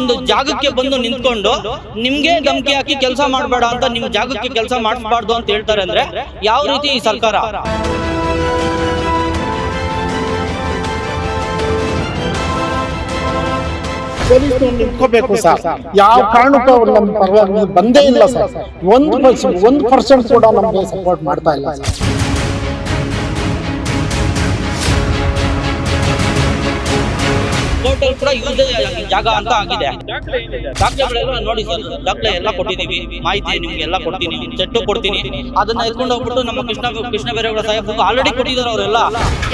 ಒಂದು ಜಾಗಕ್ಕೆ ಬಂದು ನಿಂತ್ಕೊಂಡು ನಿಮ್ಗೆ ಧಮಕಿ ಹಾಕಿ ಕೆಲಸ ಮಾಡಬೇಡ ಅಂತ ನಿಮ್ ಜಾಗಕ್ಕೆ ಕೆಲಸ ಮಾಡಿಸಬಾರ್ದು ಅಂತ ಹೇಳ್ತಾರೆ ಅಂದ್ರೆ ಯಾವ ರೀತಿ ಈ ಸರ್ಕಾರ? ಪೊಲೀಸ್ ನಿಂತ್ಕೋಬೇಕು ಸರ್. ಯಾವ ಕಾರಣಕ್ಕೂ ಅವ್ರು ನಮ್ಮ ಪರವಾಗಿ ಬಂದೇ ಇಲ್ಲ ಸರ್. 1% ಕೂಡ ನಮಗೆ ಸಪೋರ್ಟ್ ಮಾಡ್ತಾ ಇಲ್ಲ ಸರ್. ಕೋರ್ಟಲ್ ಕೂಡ ಇವ್ರದೇ ಜಾಗ ಅಂತ ಆಗಿದೆ. ದಾಖಲೆಗಳೆಲ್ಲ ನೋಡಿ ಸರ್, ದಾಖಲೆ ಎಲ್ಲ ಕೊಟ್ಟಿದೀವಿ, ಮಾಹಿತಿ ನಿಮ್ಗೆ ಎಲ್ಲ ಕೊಡ್ತೀನಿ, ಚೆಟ್ಟು ಕೊಡ್ತೀನಿ. ಅದನ್ನ ಎತ್ಕೊಂಡು ಹೋಗ್ಬಿಟ್ಟು ನಮ್ಮ ಕೃಷ್ಣ ಬೈರೇಗೌಡ ಸಾಹೇಬ್ ಆಲ್ರೆಡಿ ಕೊಟ್ಟಿದ್ದಾರೆ. ಅವರೆಲ್ಲ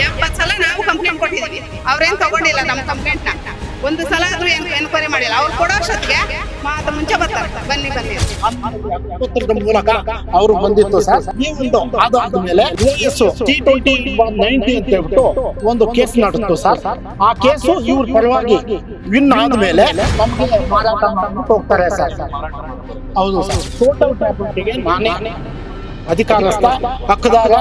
70 ಸಲ ನಾವು ಕಂಪ್ಲೇಂಟ್ ಕೊಟ್ಟಿದೀವಿ, ಅವ್ರೇನ್ ತಗೊಂಡಿಲ್ಲ ನಮ್ಮ ಕಂಪ್ಲೇಂಟ್ ನ. ಒಂದು ಸಲ ಆದ್ರೂ ಎನ್ಕ್ವೈರಿ ಮಾಡಿಲ್ಲ. ಅವ್ರು ಕೊಡೋ ಅಷ್ಟೊತ್ತಿಗೆ ಮುಂಚೆ ಬರ್ತಾರೆ, ಬನ್ನಿ ಪತ್ರದ ಮೂಲಕ ಅವರು ಬಂದಿತ್ತು ಸರ್. ಈ ಒಂದು ಅದಾದ್ಮೇಲೆ T20/90 ಅಂತ ಹೇಳ್ಬಿಟ್ಟು ಒಂದು ಕೇಸ್ ನಡೆಸ್ತು ಸರ್. ಆ ಕೇಸು ಇವ್ರ ಪರವಾಗಿ ವಿನ್ ಆದ್ಮೇಲೆ ನಮ್ಗೆ ಮಾರಾಟ ಮಾಡ್ಬಿಟ್ಟು ಹೋಗ್ತಾರೆ ಸರ್. ಹೌದು ಸರ್. ಟೋಟಲ್ ಪ್ರಾಪರ್ಟಿಗೆ ನಾನೇ ಅಧಿಕಾರಸ್ಥ, ಹಕ್ಕದಾರ.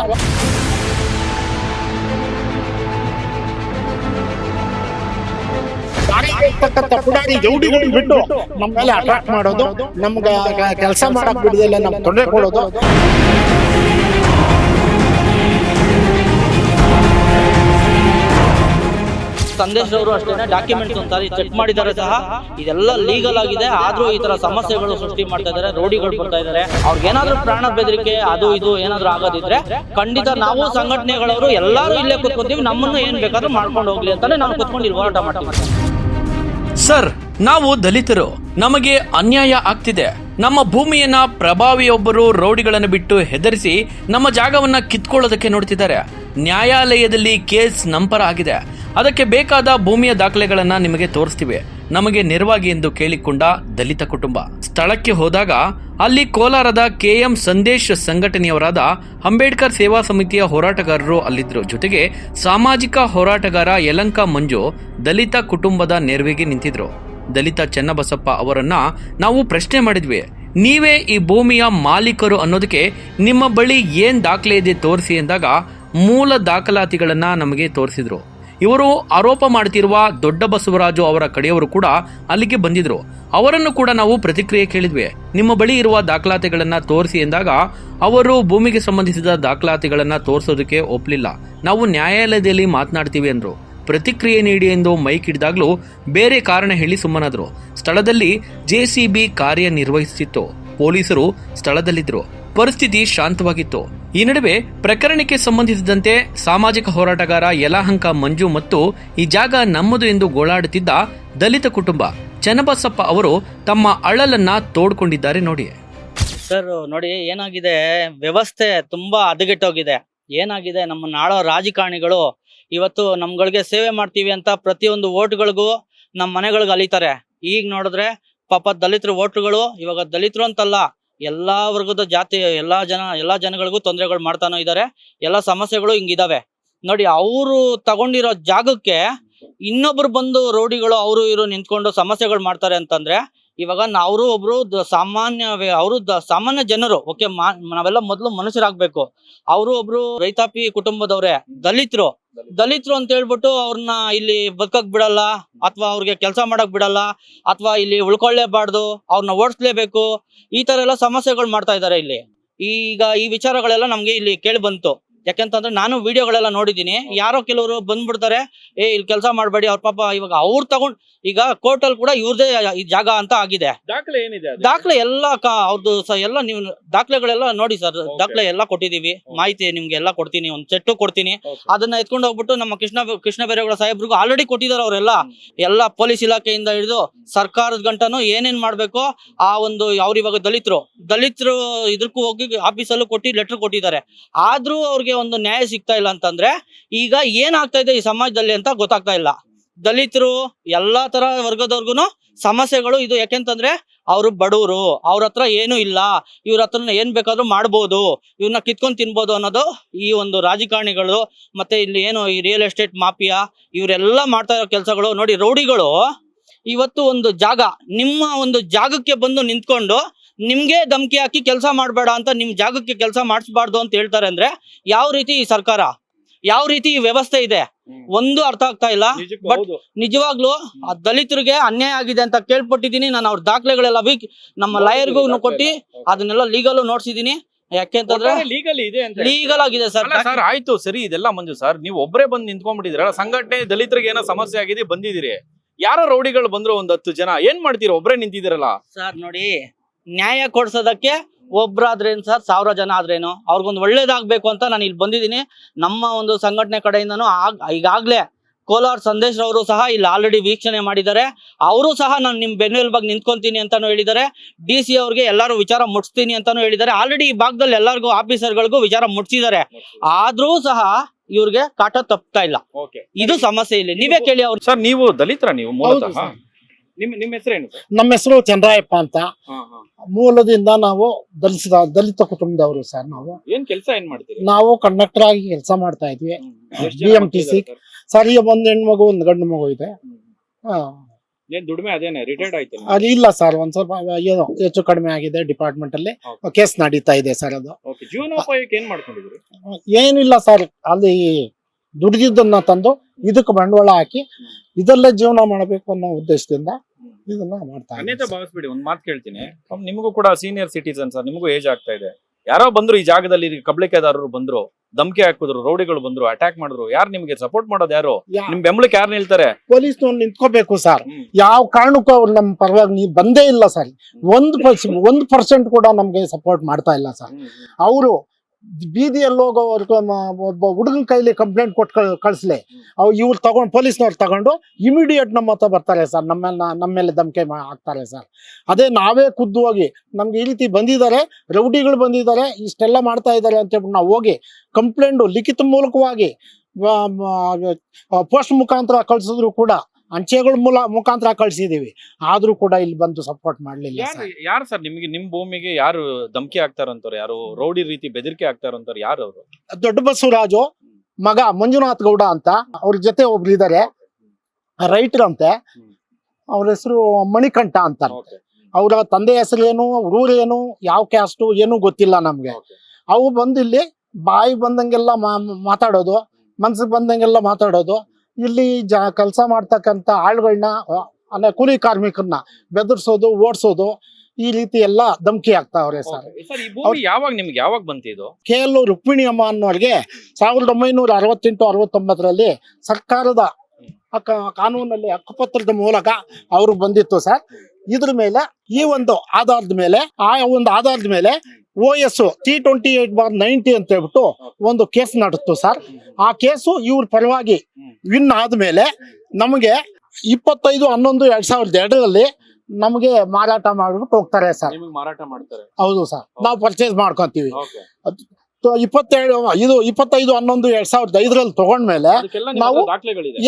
ಪುಡಾರಿ ಜೌಡಿಗಳು ಬಿಟ್ಟು ನಮ್ಮ ಮೇಲೆ ಅಟ್ರಾಕ್ಟ್ ಮಾಡೋದು, ನಮ್ಗೆ ಕೆಲಸ ಮಾಡಕ್ ಬಿಡದಿಲ್ಲ, ನಮ್ಗೆ ತೊಂದರೆ ಕೊಡೋದು. ಸಂದೇಶ್ ಅವರು ಅಷ್ಟೇ ಡಾಕ್ಯುಮೆಂಟ್ಸ್ ಒಂದ್ಸಾರಿ ಚೆಕ್ ಮಾಡಿದ್ದಾರೆ ಸಹ. ಇದೆಲ್ಲ ಲೀಗಲ್ ಆಗಿದೆ. ಆದ್ರೂ ಈ ತರ ಸಮಸ್ಯೆಗಳು ಸೃಷ್ಟಿ ಮಾಡ್ತಾ ಇದಾರೆ, ರೋಡಿಗಳು ಬರ್ತಾ ಇದಾರೆ. ಅವ್ರಿಗೆ ಏನಾದ್ರೂ ಪ್ರಾಣ ಬೆದರಿಕೆ ಅದು ಇದು ಏನಾದ್ರೂ ಆಗೋದಿದ್ರೆ ಖಂಡಿತ ನಾವು ಸಂಘಟನೆಗಳವರು ಎಲ್ಲರೂ ಇಲ್ಲೇ ಕುತ್ಕೊಂತೀವಿ, ನಮ್ಮನ್ನು ಏನ್ ಬೇಕಾದ್ರೂ ಮಾಡ್ಕೊಂಡು ಹೋಗ್ಲಿ ಅಂತಾನೆ ನಾವು ಕುತ್ಕೊಂಡು ಇಲ್ಲಿ ಹೋರಾಟ ಮಾಡ್ತೀವಿ. ಸರ್, ನಾವು ದಲಿತರು, ನಮಗೆ ಅನ್ಯಾಯ ಆಗ್ತಿದೆ. ನಮ್ಮ ಭೂಮಿಯನ್ನ ಪ್ರಭಾವಿಯೊಬ್ಬರು ರೌಡಿಗಳನ್ನು ಬಿಟ್ಟು ಹೆದರಿಸಿ ನಮ್ಮ ಜಾಗವನ್ನ ಕಿತ್ಕೊಳ್ಳೋದಕ್ಕೆ ನೋಡ್ತಿದ್ದಾರೆ. ನ್ಯಾಯಾಲಯದಲ್ಲಿ ಕೇಸ್ ನಂಪರ ಆಗಿದೆ. ಅದಕ್ಕೆ ಬೇಕಾದ ಭೂಮಿಯ ದಾಖಲೆಗಳನ್ನ ನಿಮಗೆ ತೋರಿಸ್ತೀವಿ, ನಮಗೆ ನೆರವಾಗಿ ಎಂದು ಕೇಳಿಕೊಂಡ ದಲಿತ ಕುಟುಂಬ ಸ್ಥಳಕ್ಕೆ ಹೋದಾಗ ಅಲ್ಲಿ ಕೋಲಾರದ KM ಸಂದೇಶ್ ಸಂಘಟನೆಯವರಾದ ಅಂಬೇಡ್ಕರ್ ಸೇವಾ ಸಮಿತಿಯ ಹೋರಾಟಗಾರರು ಅಲ್ಲಿದ್ರು. ಜೊತೆಗೆ ಸಾಮಾಜಿಕ ಹೋರಾಟಗಾರ ಯಲಂಕ ಮಂಜು ದಲಿತ ಕುಟುಂಬದ ನೆರವಿಗೆ ನಿಂತಿದ್ರು. ದಲಿತ ಚೆನ್ನಬಸಪ್ಪ ಅವರನ್ನ ನಾವು ಪ್ರಶ್ನೆ ಮಾಡಿದ್ವಿ, ನೀವೇ ಈ ಭೂಮಿಯ ಮಾಲೀಕರು ಅನ್ನೋದಕ್ಕೆ ನಿಮ್ಮ ಬಳಿ ಏನ್ ದಾಖಲೆ ಇದೆ ತೋರಿಸಿ ಎಂದಾಗ ಮೂಲ ದಾಖಲಾತಿಗಳನ್ನ ನಮಗೆ ತೋರಿಸಿದ್ರು. ಇವರು ಆರೋಪ ಮಾಡ್ತಿರುವ ದೊಡ್ಡ ಬಸವರಾಜು ಅವರ ಕಡೆಯವರು ಕೂಡ ಅಲ್ಲಿಗೆ ಬಂದಿದ್ರು. ಅವರನ್ನು ಕೂಡ ನಾವು ಪ್ರತಿಕ್ರಿಯೆ ಕೇಳಿದ್ವಿ. ನಿಮ್ಮ ಬಳಿ ಇರುವ ದಾಖಲಾತಿಗಳನ್ನ ತೋರಿಸಿ ಎಂದಾಗ ಅವರು ಭೂಮಿಗೆ ಸಂಬಂಧಿಸಿದ ದಾಖಲಾತಿಗಳನ್ನ ತೋರಿಸೋದಕ್ಕೆ ಒಪ್ಪಲಿಲ್ಲ. ನಾವು ನ್ಯಾಯಾಲಯದಲ್ಲಿ ಮಾತನಾಡ್ತೀವಿ ಅಂದ್ರು. ಪ್ರತಿಕ್ರಿಯೆ ನೀಡಿ ಎಂದು ಮೈಕ್ ಹಿಡಿದಾಗ್ಲೂ ಬೇರೆ ಕಾರಣ ಹೇಳಿ ಸುಮ್ಮನಾದ್ರು. ಸ್ಥಳದಲ್ಲಿ JCB ಕಾರ್ಯನಿರ್ವಹಿಸುತ್ತಿತ್ತು. ಪೊಲೀಸರು ಸ್ಥಳದಲ್ಲಿದ್ರು. ಪರಿಸ್ಥಿತಿ ಶಾಂತವಾಗಿತ್ತು. ಈ ನಡುವೆ ಪ್ರಕರಣಕ್ಕೆ ಸಂಬಂಧಿಸಿದಂತೆ ಸಾಮಾಜಿಕ ಹೋರಾಟಗಾರ ಯಲಹಂಕ ಮಂಜು ಮತ್ತು ಈ ಜಾಗ ನಮ್ಮದು ಎಂದು ಗೋಳಾಡುತ್ತಿದ್ದ ದಲಿತ ಕುಟುಂಬ ಚೆನ್ನಬಸಪ್ಪ ಅವರು ತಮ್ಮ ಅಳಲನ್ನ ತೋಡ್ಕೊಂಡಿದ್ದಾರೆ ನೋಡಿ. ಸರ್ ನೋಡಿ, ಏನಾಗಿದೆ, ವ್ಯವಸ್ಥೆ ತುಂಬಾ ಹದಗೆಟ್ಟೋಗಿದೆ. ಏನಾಗಿದೆ, ನಮ್ಮ ನಾಳೋ ರಾಜಕಾರಣಿಗಳು ಇವತ್ತು ನಮ್ಗಳಿಗೆ ಸೇವೆ ಮಾಡ್ತೀವಿ ಅಂತ ಪ್ರತಿಯೊಂದು ಓಟ್ಗಳಿಗೂ ನಮ್ಮ ಮನೆಗಳಿಗೆ ಅಲಿತಾರೆ. ಈಗ ನೋಡಿದ್ರೆ ಪಾಪ ದಲಿತರ ಓಟ್ಗಳು ಇವಾಗ ದಲಿತರು ಅಂತಲ್ಲ, ಎಲ್ಲಾ ವರ್ಗದ ಜಾತಿ ಎಲ್ಲಾ ಜನಗಳಿಗೂ ತೊಂದರೆಗಳು ಮಾಡ್ತಾನೋ ಇದಾರೆ. ಎಲ್ಲಾ ಸಮಸ್ಯೆಗಳು ಹಿಂಗಿದಾವೆ ನೋಡಿ. ಅವರು ತಗೊಂಡಿರೋ ಜಾಗಕ್ಕೆ ಇನ್ನೊಬ್ರು ಬಂದು ರೋಡಿಗಳು ಅವರು ಇವರು ನಿಂತ್ಕೊಂಡು ಸಮಸ್ಯೆಗಳು ಮಾಡ್ತಾರೆ ಅಂತಂದ್ರೆ ಇವಾಗ ಅವರು ಒಬ್ರು ಸಾಮಾನ್ಯ ಜನರು. ಓಕೆ, ನಾವೆಲ್ಲ ಮೊದಲು ಮನುಷ್ಯರಾಗ್ಬೇಕು. ಅವರು ಒಬ್ರು ರೈತಾಪಿ ಕುಟುಂಬದವ್ರೆ, ದಲಿತರು ಅಂತ ಹೇಳ್ಬಿಟ್ಟು ಅವ್ರನ್ನ ಇಲ್ಲಿ ಬದುಕಕ್ ಬಿಡಲ್ಲ, ಅಥವಾ ಅವ್ರಿಗೆ ಕೆಲಸ ಮಾಡಕ್ ಬಿಡಲ್ಲ, ಅಥವಾ ಇಲ್ಲಿ ಉಳ್ಕೊಳ್ಳೇಬಾರ್ದು, ಅವ್ರನ್ನ ಓಡಿಸ್ಲೇಬೇಕು, ಈ ತರ ಎಲ್ಲ ಸಮಸ್ಯೆಗಳು ಮಾಡ್ತಾ ಇದಾರೆ ಇಲ್ಲಿ. ಈಗ ಈ ವಿಚಾರಗಳೆಲ್ಲ ನಮ್ಗೆ ಇಲ್ಲಿ ಕೇಳಿ ಬಂತು. ಯಾಕೆಂತಂದ್ರೆ ನಾನು ವಿಡಿಯೋಗಳೆಲ್ಲ ನೋಡಿದೀನಿ. ಯಾರೋ ಕೆಲವರು ಬಂದ್ಬಿಡ್ತಾರೆ, ಇಲ್ಲಿ ಕೆಲಸ ಮಾಡಬೇಡಿ, ಅವ್ರ ಪಾಪ ಇವಾಗ ಅವ್ರು ತಗೊಂಡ್ ಈಗ ಕೋರ್ಟಲ್ ಕೂಡ ಇವ್ರದೇ ಈ ಜಾಗ ಅಂತ ಆಗಿದೆ. ದಾಖಲೆ ಏನಿದೆ? ದಾಖಲೆ ಎಲ್ಲ ಅವ್ರದ್ದು ಎಲ್ಲ ನೀವು ದಾಖಲೆಗಳೆಲ್ಲ ನೋಡಿ ಸರ್. ದಾಖಲೆ ಎಲ್ಲ ಕೊಟ್ಟಿದೀವಿ, ಮಾಹಿತಿ ನಿಮ್ಗೆ ಎಲ್ಲ ಕೊಡ್ತೀನಿ, ಒಂದು ಚೆಟ್ಟು ಕೊಡ್ತೀನಿ. ಅದನ್ನ ಎತ್ಕೊಂಡು ಹೋಗ್ಬಿಟ್ಟು ನಮ್ಮ ಕೃಷ್ಣ ಬೈರೇಗೌಡ ಸಾಹೇಬ್ರಿಗೂ ಆಲ್ರೆಡಿ ಕೊಟ್ಟಿದ್ದಾರೆ. ಅವರೆಲ್ಲ ಎಲ್ಲ ಪೊಲೀಸ್ ಇಲಾಖೆಯಿಂದ ಹಿಡಿದು ಸರ್ಕಾರದ ಗಂಟನು ಏನೇನ್ ಮಾಡ್ಬೇಕು ಆ ಒಂದು ಅವ್ರು ಇವಾಗ ದಲಿತರು ಇದಕ್ಕೂ ಹೋಗಿ ಆಫೀಸಲ್ಲೂ ಕೊಟ್ಟು ಲೆಟರ್ ಕೊಟ್ಟಿದ್ದಾರೆ. ಆದ್ರೂ ಅವ್ರಿಗೆ ಒಂದು ನ್ಯಾಯ ಸಿಗ್ತಾ ಇಲ್ಲ ಅಂತಂದ್ರೆ ಈಗ ಏನಾಗ್ತಾ ಇದೆ ಈ ಸಮಾಜದಲ್ಲಿ ಅಂತ ಗೊತ್ತಾಗ್ತಾ ಇಲ್ಲ. ದಲಿತರು ಎಲ್ಲಾ ತರ ವರ್ಗದವ್ರಿಗೂ ಸಮಸ್ಯೆಗಳು ಇದು. ಯಾಕೆಂತಂದ್ರೆ ಅವರು ಬಡವರು, ಅವ್ರ ಹತ್ರ ಏನು ಇಲ್ಲ, ಇವ್ರ ಹತ್ರ ಏನ್ ಬೇಕಾದ್ರೂ ಮಾಡ್ಬೋದು, ಇವ್ರನ್ನ ಕಿತ್ಕೊಂಡ್ ತಿನ್ಬೋದು ಅನ್ನೋದು ಈ ಒಂದು ರಾಜಕಾರಣಿಗಳು. ಮತ್ತೆ ಇಲ್ಲಿ ಏನು ಈ ರಿಯಲ್ ಎಸ್ಟೇಟ್ ಮಾಫಿಯಾ ಇವರೆಲ್ಲ ಮಾಡ್ತಾ ಇರೋ ಕೆಲಸಗಳು ನೋಡಿ. ರೌಡಿಗಳು ಇವತ್ತು ಒಂದು ಜಾಗ, ನಿಮ್ಮ ಒಂದು ಜಾಗಕ್ಕೆ ಬಂದು ನಿಂತ್ಕೊಂಡು ನಿಮ್ಗೆ ಧಮಕಿ ಹಾಕಿ ಕೆಲಸ ಮಾಡಬೇಡ ಅಂತ ನಿಮ್ ಜಾಗಕ್ಕೆ ಕೆಲಸ ಮಾಡಿಸಬಾರ್ದು ಅಂತ ಹೇಳ್ತಾರೆ ಅಂದ್ರೆ ಯಾವ ರೀತಿ ಈ ಸರ್ಕಾರ, ಯಾವ ರೀತಿ ಈ ವ್ಯವಸ್ಥೆ ಇದೆ? ಒಂದು ಅರ್ಥ ಆಗ್ತಾ ಇಲ್ಲ. ನಿಜಕ್ಕೂ ಬಟ್ ಹೌದು. ನಿಜವಾಗ್ಲೂ ಆ ದಲಿತರಿಗೆ ಅನ್ಯಾಯ ಆಗಿದೆ ಅಂತ ಕೇಳ್ಪಟ್ಟಿದ್ದೀನಿ. ನಾನು ಅವ್ರ ದಾಖಲೆಗಳೆಲ್ಲ ನಮ್ಮ ಲಾಯರ್ಗೂ ಕೊಟ್ಟು ಅದನ್ನೆಲ್ಲ ಲೀಗಲ್ ನೋಡ್ಸಿದೀನಿ. ಯಾಕೆಂತಂದ್ರೆ ಲೀಗಲ್ ಇದೆ ಅಂತ ಲೀಗಲ್ ಆಗಿದೆ ಸರ್. ಅಲ್ಲ ಸರ್, ಆಯ್ತು ಸರಿ, ಇದೆಲ್ಲ ಮಂಜು ಸರ್, ನೀವು ಒಬ್ಬರೇ ಬಂದು ನಿಂತ್ಕೊಂಡ್ಬಿಟ್ಟಿದ್ರಲ್ಲ, ಸಂಘಟನೆ ದಲಿತರಿಗೆ ಏನೋ ಸಮಸ್ಯೆ ಆಗಿದೆ ಬಂದಿದ್ದೀರಿ, ಯಾರೋ ರೌಡಿಗಳು ಬಂದ್ರು ಒಂದ್ 10 ಜನ, ಏನ್ ಮಾಡ್ತೀರ? ಒಬ್ಬರೇ ನಿಂತಿದ್ದೀರಲ್ಲ ಸರ್. ನೋಡಿ, ನ್ಯಾಯ ಕೊಡ್ಸೋದಕ್ಕೆ ಒಬ್ರಾದ್ರೇನು ಸರ್, 1000 ಜನ ಆದ್ರೇನು, ಅವ್ರಿಗೊಂದು ಒಳ್ಳೇದಾಗ್ಬೇಕು ಅಂತ ನಾನು ಇಲ್ಲಿ ಬಂದಿದ್ದೀನಿ. ನಮ್ಮ ಒಂದು ಸಂಘಟನೆ ಕಡೆಯಿಂದನೂ ಈಗಾಗ್ಲೇ ಕೋಲಾರ ಸಂದೇಶ್ ಅವರು ಸಹ ಇಲ್ಲಿ ಆಲ್ರೆಡಿ ವೀಕ್ಷಣೆ ಮಾಡಿದ್ದಾರೆ. ಅವರು ಸಹ ನಾನು ನಿಮ್ ಬೆನ್ನೆಲುಬಾಗಿ ನಿಂತ್ಕೊಂತೀನಿ ಅಂತಾನು ಹೇಳಿದ್ದಾರೆ. DC ಅವ್ರಿಗೆ ಎಲ್ಲರೂ ವಿಚಾರ ಮುಟ್ಸ್ತೀನಿ ಅಂತಾನು ಹೇಳಿದ್ದಾರೆ. ಆಲ್ರೆಡಿ ಈ ಭಾಗದಲ್ಲಿ ಎಲ್ಲರಿಗೂ ಆಫೀಸರ್ಗಳಿಗೂ ವಿಚಾರ ಮುಟ್ಸಿದ್ದಾರೆ. ಆದ್ರೂ ಸಹ ಇವ್ರಿಗೆ ಕಾಟ ತಪ್ತಾ ಇಲ್ಲ. ಇದು ಸಮಸ್ಯೆ ಇಲ್ಲಿ. ನೀವೇ ಕೇಳಿ ಅವ್ರು. ಸರ್, ನೀವು ದಲಿತರ? ನೀವು ಮೂಲತಃ ನಿಮ್ಮ ಹೆಸರೇನು? ನಮ್ಮ ಹೆಸರು ಚಂದ್ರಾಯಪ್ಪ ಅಂತ. ಮೂಲದಿಂದ ನಾವು ದಲಿತ ಕುಟುಂಬದವರು ಸರ್. ನಾವು ಏನ್ ಕೆಲಸ ಏನ್ ಮಾಡ್ತೀರಿ? ನಾವು ಕಂಡಕ್ಟರ್ ಆಗಿ ಕೆಲಸ ಮಾಡ್ತಾ ಇದ್ವಿ. BMTC ಸರಿ. ಒಂದ್ ಹೆಣ್ಮಗು ಒಂದ್ ಗಂಡು ಮಗು ಇದೆ. ಏನ್ ದುಡಿಮೆ ಅದೇನೆ ರಿಟೈರ್ಡ್ ಆಯ್ತು? ಅದು ಇಲ್ಲ ಸರ್, ಒಂದ್ ಸ್ವಲ್ಪ ಏನೋ ಹೆಚ್ಚು ಕಡಿಮೆ ಆಗಿದೆ. ಡಿಪಾರ್ಟ್ಮೆಂಟ್ ಅಲ್ಲಿ ಕೇಸ್ ನಡೀತಾ ಇದೆ ಸರ್. ಅದು ಜೀವನೋಪಾಯಕ್ಕೆ ಏನ್ ಮಾಡ್ಕೊಂಡಿದ್ರಿ? ಏನಿಲ್ಲ ಸರ್, ಅಲ್ಲಿ ದುಡಿದಿದ್ದನ್ನ ತಂದು ಇದಕ್ಕೆ ಬಂಡವಾಳ ಹಾಕಿ ಇದರಲ್ಲೇ ಜೀವನ ಮಾಡಬೇಕು ಅನ್ನೋ ಉದ್ದೇಶದಿಂದ ಇದನ್ನ ಮಾಡ್ತಾ ಅನ್ಯತೆ ಭಾವಿಸ್ಬಿಡಿ. ಒಂದ್ ಮಾತು ಕೇಳ್ತೀನಿ, ನಿಮಗೂ ಕೂಡ ಸೀನಿಯರ್ ಸಿಟಿಸನ್ ಸರ್, ನಿಮಗೂ ಏಜ್ ಆಗ್ತಾ ಇದೆ. ಯಾರೋ ಬಂದ್ರು ಈ ಜಾಗದಲ್ಲಿ, ಕಬ್ಳಿಕೆದಾರರು ಬಂದ್ರು, ಧಮಕಿ ಹಾಕಿದ್ರು, ರೌಡಿಗಳು ಬಂದ್ರು, ಅಟ್ಯಾಕ್ ಮಾಡಿದ್ರು, ಯಾರು ನಿಮ್ಗೆ ಸಪೋರ್ಟ್ ಮಾಡೋದು? ಯಾರು ನಿಮ್ ಬೆಂಬಲಕ್ಕೆ ಯಾರು ನಿಲ್ತಾರೆ? ಪೊಲೀಸ್ನವ್ರು ನಿಂತ್ಕೋಬೇಕು ಸರ್. ಯಾವ ಕಾರಣಕ್ಕೂ ಅವ್ರು ನಮ್ ಪರವಾಗಿ ಬಂದೇ ಇಲ್ಲ ಸರ್. 1% ಕೂಡ ನಮ್ಗೆ ಸಪೋರ್ಟ್ ಮಾಡ್ತಾ ಇಲ್ಲ ಸರ್. ಅವರು ಬೀದಿಯಲ್ಲಿ ಹೋಗೋವರೆಗೂ ಒಬ್ಬ ಹುಡುಗನ ಕೈಲಿ ಕಂಪ್ಲೇಂಟ್ ಕೊಟ್ಟು ಕಳಿಸ್ಲಿ, ಇವ್ರು ತಗೊಂಡು ಪೊಲೀಸ್ನವ್ರು ತಗೊಂಡು ಇಮಿಡಿಯೇಟ್ ನಮ್ಮ ಹತ್ರ ಬರ್ತಾರೆ ಸರ್. ನಮ್ಮ ಮೇಲೆ ಧಮಕಿ ಹಾಕ್ತಾರೆ ಸರ್. ಅದೇ ನಾವೇ ಖುದ್ದು ಹೋಗಿ ನಮ್ಗೆ ಈ ರೀತಿ ಬಂದಿದ್ದಾರೆ, ರೌಡಿಗಳು ಬಂದಿದ್ದಾರೆ, ಇಷ್ಟೆಲ್ಲ ಮಾಡ್ತಾ ಇದ್ದಾರೆ ಅಂತ ಹೇಳ್ಬಿಟ್ಟು ನಾವು ಹೋಗಿ ಕಂಪ್ಲೇಂಟ್ ಲಿಖಿತ ಮೂಲಕವಾಗಿ ಪೋಸ್ಟ್ ಮುಖಾಂತರ ಕಳ್ಸಿದ್ರು ಕೂಡ, ಅಂಚೆಗಳ ಮುಖಾಂತರ ಕಳ್ಸಿದೀವಿ, ಆದ್ರೂ ಕೂಡ ಇಲ್ಲಿ ಬಂದು ಸಪೋರ್ಟ್ ಮಾಡ್ಲಿಲ್ಲ. ಯಾರು ಸರ್ ನಿಮ್ಗೆ, ನಿಮ್ ಭೂಮಿಗೆ ಯಾರು ಧಮಕಿ ಆಗ್ತಾರಂತವ್ರು? ಯಾರು ರೌಡಿ ರೀತಿ ಬೆದರಿಕೆ ಆಗ್ತಾರಂತವ್ರು? ಯಾರು ಅವರು? ದೊಡ್ಡ ಬಸವರಾಜು ಮಗ ಮಂಜುನಾಥ್ ಗೌಡ ಅಂತ, ಅವ್ರ ಜೊತೆ ಒಬ್ರು ಇದಾರೆ, ರೈಟರ್ ಅಂತೆ. ಅವ್ರ ಹೆಸರು ಮಣಿಕಂಠ ಅಂತ. ಅವ್ರ ತಂದೆ ಹೆಸರೇನು, ಊರೇನು, ಯಾವ ಕ್ಯಾಸ್ಟು ಏನು ಗೊತ್ತಿಲ್ಲ ನಮ್ಗೆ. ಅವು ಬಂದು ಇಲ್ಲಿ ಬಾಯಿ ಬಂದಂಗೆಲ್ಲ ಮಾತಾಡೋದು, ಮನ್ಸಿಗೆ ಬಂದಂಗೆಲ್ಲ ಮಾತಾಡೋದು. ಇಲ್ಲಿ ಕೆಲಸ ಮಾಡ್ತಕ್ಕಂಥ ಆಳುಗಳನ್ನ, ಅಂದ್ರೆ ಕೂಲಿ ಕಾರ್ಮಿಕರನ್ನ ಬೆದರ್ಸೋದು, ಓಡಿಸೋದು, ಈ ರೀತಿ ಎಲ್ಲ ಧಮಕಿ ಆಗ್ತಾವ್ರೆ ಸರ್. ಯಾವಾಗ ನಿಮ್ಗೆ ಯಾವಾಗ ಬಂತಿದ್ದು? KL ರುಕ್ಮಿಣಿ ಅಮ್ಮ ಅನ್ನೋರಿಗೆ 1968-69ರಲ್ಲಿ ಸರ್ಕಾರದ ಕಾನೂನಲ್ಲಿ ಹಕ್ಕುಪತ್ರದ ಮೂಲಕ ಅವ್ರು ಬಂದಿತ್ತು ಸರ್. ಇದ್ರ ಮೇಲೆ ಈ ಒಂದು ಆಧಾರದ ಮೇಲೆ OS 328/90 ಅಂತ ಹೇಳ್ಬಿಟ್ಟು ಒಂದು ಕೇಸ್ ನಡಿತ್ತು ಸರ್. ಆ ಕೇಸು ಇವ್ರ ಪರವಾಗಿ ವಿನ್ ಆದ್ಮೇಲೆ ನಮಗೆ 25/11/2002 ನಮಗೆ ಮಾರಾಟ ಮಾಡ್ಬಿಟ್ಟು ಹೋಗ್ತಾರೆ ಸರ್. ಮಾರಾಟ ಮಾಡ್ತಾರೆ? ಹೌದು ಸರ್, ನಾವು ಪರ್ಚೇಸ್ ಮಾಡ್ಕೊಂತೀವಿ. 25/11/2005 ತಗೊಂಡ್ಮೇಲೆ ನಾವು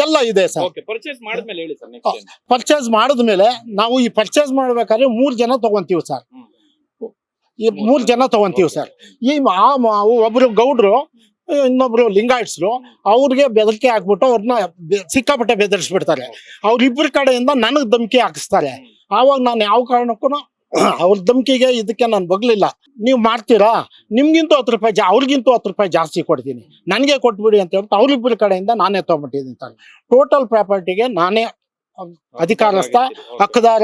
ಎಲ್ಲ ಇದೆ ಸರ್. ಪರ್ಚೇಸ್ ಮಾಡಿದ್ಮೇಲೆ ನಾವು ಈ ಪರ್ಚೇಸ್ ಮಾಡ್ಬೇಕಾದ್ರೆ 3 ಜನ ತಗೊಂತೀವಿ ಸರ್. ಈ ಒಬ್ರು ಗೌಡ್ರು, ಇನ್ನೊಬ್ರು ಲಿಂಗಾಯಟ್ಸ್ರು, ಅವ್ರಿಗೆ ಬೆದರಿಕೆ ಹಾಕ್ಬಿಟ್ಟು ಅವ್ರನ್ನ ಸಿಕ್ಕಾಪಟ್ಟೆ ಬೆದರಿಸ್ಬಿಡ್ತಾರೆ. ಅವ್ರಿಬ್ಬರ ಕಡೆಯಿಂದ ನನಗ್ ಧಮಕಿ ಹಾಕಿಸ್ತಾರೆ. ಆವಾಗ ನಾನು ಯಾವ ಕಾರಣಕ್ಕೂ ಅವ್ರ ಧಮಕಿಗೆ ಇದಕ್ಕೆ ನಾನು ಬಗ್ಲಿಲ್ಲ. ನೀವು ಮಾಡ್ತೀರಾ, ನಿಮ್ಗಿಂತೂ 10 ರೂಪಾಯಿ ಅವ್ರಿಗಿಂತೂ 10 ರೂಪಾಯಿ ಜಾಸ್ತಿ ಕೊಡ್ತೀನಿ, ನನಗೆ ಕೊಟ್ಬಿಡಿ ಅಂತ ಹೇಳ್ಬಿಟ್ಟು ಅವ್ರಿಬ್ಬರ ಕಡೆಯಿಂದ ನಾನೇ ತಗೊಂಡ್ಬಿಟ್ಟಿದ್ದೀನಿ ಸರ್. ಟೋಟಲ್ ಪ್ರಾಪರ್ಟಿಗೆ ನಾನೇ ಅಧಿಕಾರಸ್ಥ, ಹಕ್ಕದಾರ.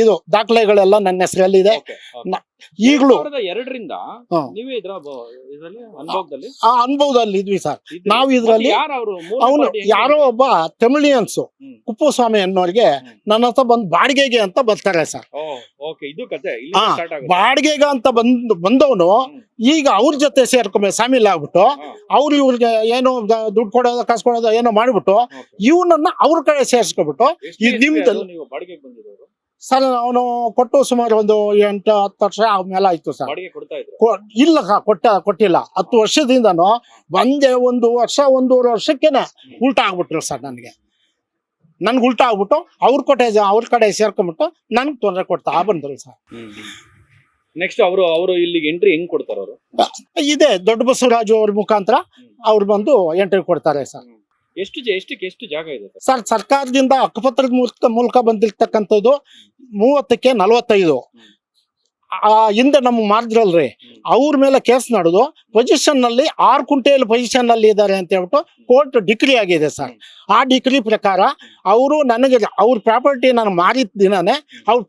ಇದು ದಾಖಲೆಗಳೆಲ್ಲ ನನ್ನ ಹೆಸರಲ್ಲಿದೆ. ಈಗಲೂ ಅನುಭವದಲ್ಲಿ ಇದ್ವಿ ಸರ್. ನಾವು ಇದ್ರಲ್ಲಿ ಅವನು ಯಾರೋ ಒಬ್ಬ ತಮಿಳಿಯನ್ಸ್ ಕುಪ್ಪುಸ್ವಾಮಿ ಅನ್ನೋರಿಗೆ ನನ್ನ ಹತ್ರ ಬಂದು ಬಾಡಿಗೆಗೆ ಅಂತ ಬರ್ತಾರೆ ಸರ್. ಬಾಡಿಗೆಗೆ ಅಂತ ಬಂದವನು ಈಗ ಅವ್ರ ಜೊತೆ ಸಾಮಿಲ್ ಆಗ್ಬಿಟ್ಟು ಅವ್ರು ಇವ್ರಿಗೆ ಏನೋ ದುಡ್ಡು ಕೊಡೋದು, ಕಾಸು ಕೊಡೋದು ಏನೋ ಮಾಡ್ಬಿಟ್ಟು ಇವನನ್ನ ಅವ್ರ ಕಡೆ ಸೇರ್ಸ್ಕೊಬಿಟ್ಟು ಇದು ನಿಮ್ದಲ್ಲಿ ಸರ್. ಅವನು ಕೊಟ್ಟು ಸುಮಾರು ಒಂದು 8-10 ವರ್ಷ ಆದ್ಮೇಲೆ ಆಯ್ತು ಸರ್. ಇಲ್ಲ ಕೊಟ್ಟಿಲ್ಲ. 10 ವರ್ಷದಿಂದನು ಒಂದು ವರ್ಷ 1.5 ವರ್ಷಕ್ಕೇನೆ ಉಲ್ಟಾ ಆಗ್ಬಿಟ್ರು ಸರ್. ನನ್ಗೆ ಉಲ್ಟಾ ಆಗ್ಬಿಟ್ಟು ಅವ್ರ ಕಡೆ ಸೇರ್ಕೊಂಡ್ಬಿಟ್ಟು ನನ್ಗೆ ತೊಂದರೆ ಕೊಡ್ತಾ ಬಂದ್ರು ಸರ್. ನೆಕ್ಸ್ಟ್ ಅವರು ಇಲ್ಲಿಗೆ ಎಂಟ್ರಿ ಹೆಂಗ್ ಕೊಡ್ತಾರ? ಅವರು ಇದೆ ದೊಡ್ಡ ಬಸವರಾಜು ಅವ್ರ ಮುಖಾಂತರ ಅವ್ರು ಬಂದು ಎಂಟ್ರಿ ಕೊಡ್ತಾರೆ ಸರ್. ಎಷ್ಟು ಜಾಗ ಇದೆ ಸರ್? ಸರ್ಕಾರದಿಂದ ಹಕ್ಕುಪತ್ರದ ಮೂಲಕ ಬಂದಿರ್ತಕ್ಕಂಥದ್ದು 30ಕ್ಕೆ 45. ಹಿಂದೆ ನಮ್ಗೆ ಮಾಡಿದ್ರಲ್ರಿ, ಅವ್ರ ಮೇಲೆ ಕೇಸ್ ನಡೆದು ಪೊಸಿಷನ್ ನಲ್ಲಿ 6 ಕ್ವಿಂಟೇಲ್ ಪೊಸಿಷನ್ ನಲ್ಲಿ ಇದ್ದಾರೆ ಅಂತ ಹೇಳ್ಬಿಟ್ಟು ಕೋರ್ಟ್ ಡಿಕ್ರಿ ಆಗಿದೆ ಸರ್. ಆ ಡಿಕ್ರಿ ಪ್ರಕಾರ ಅವರು ನನಗೆ ಅವ್ರ ಪ್ರಾಪರ್ಟಿ ನಾನು ಮಾರಿದ ದಿನನೇ ಅವ್ರ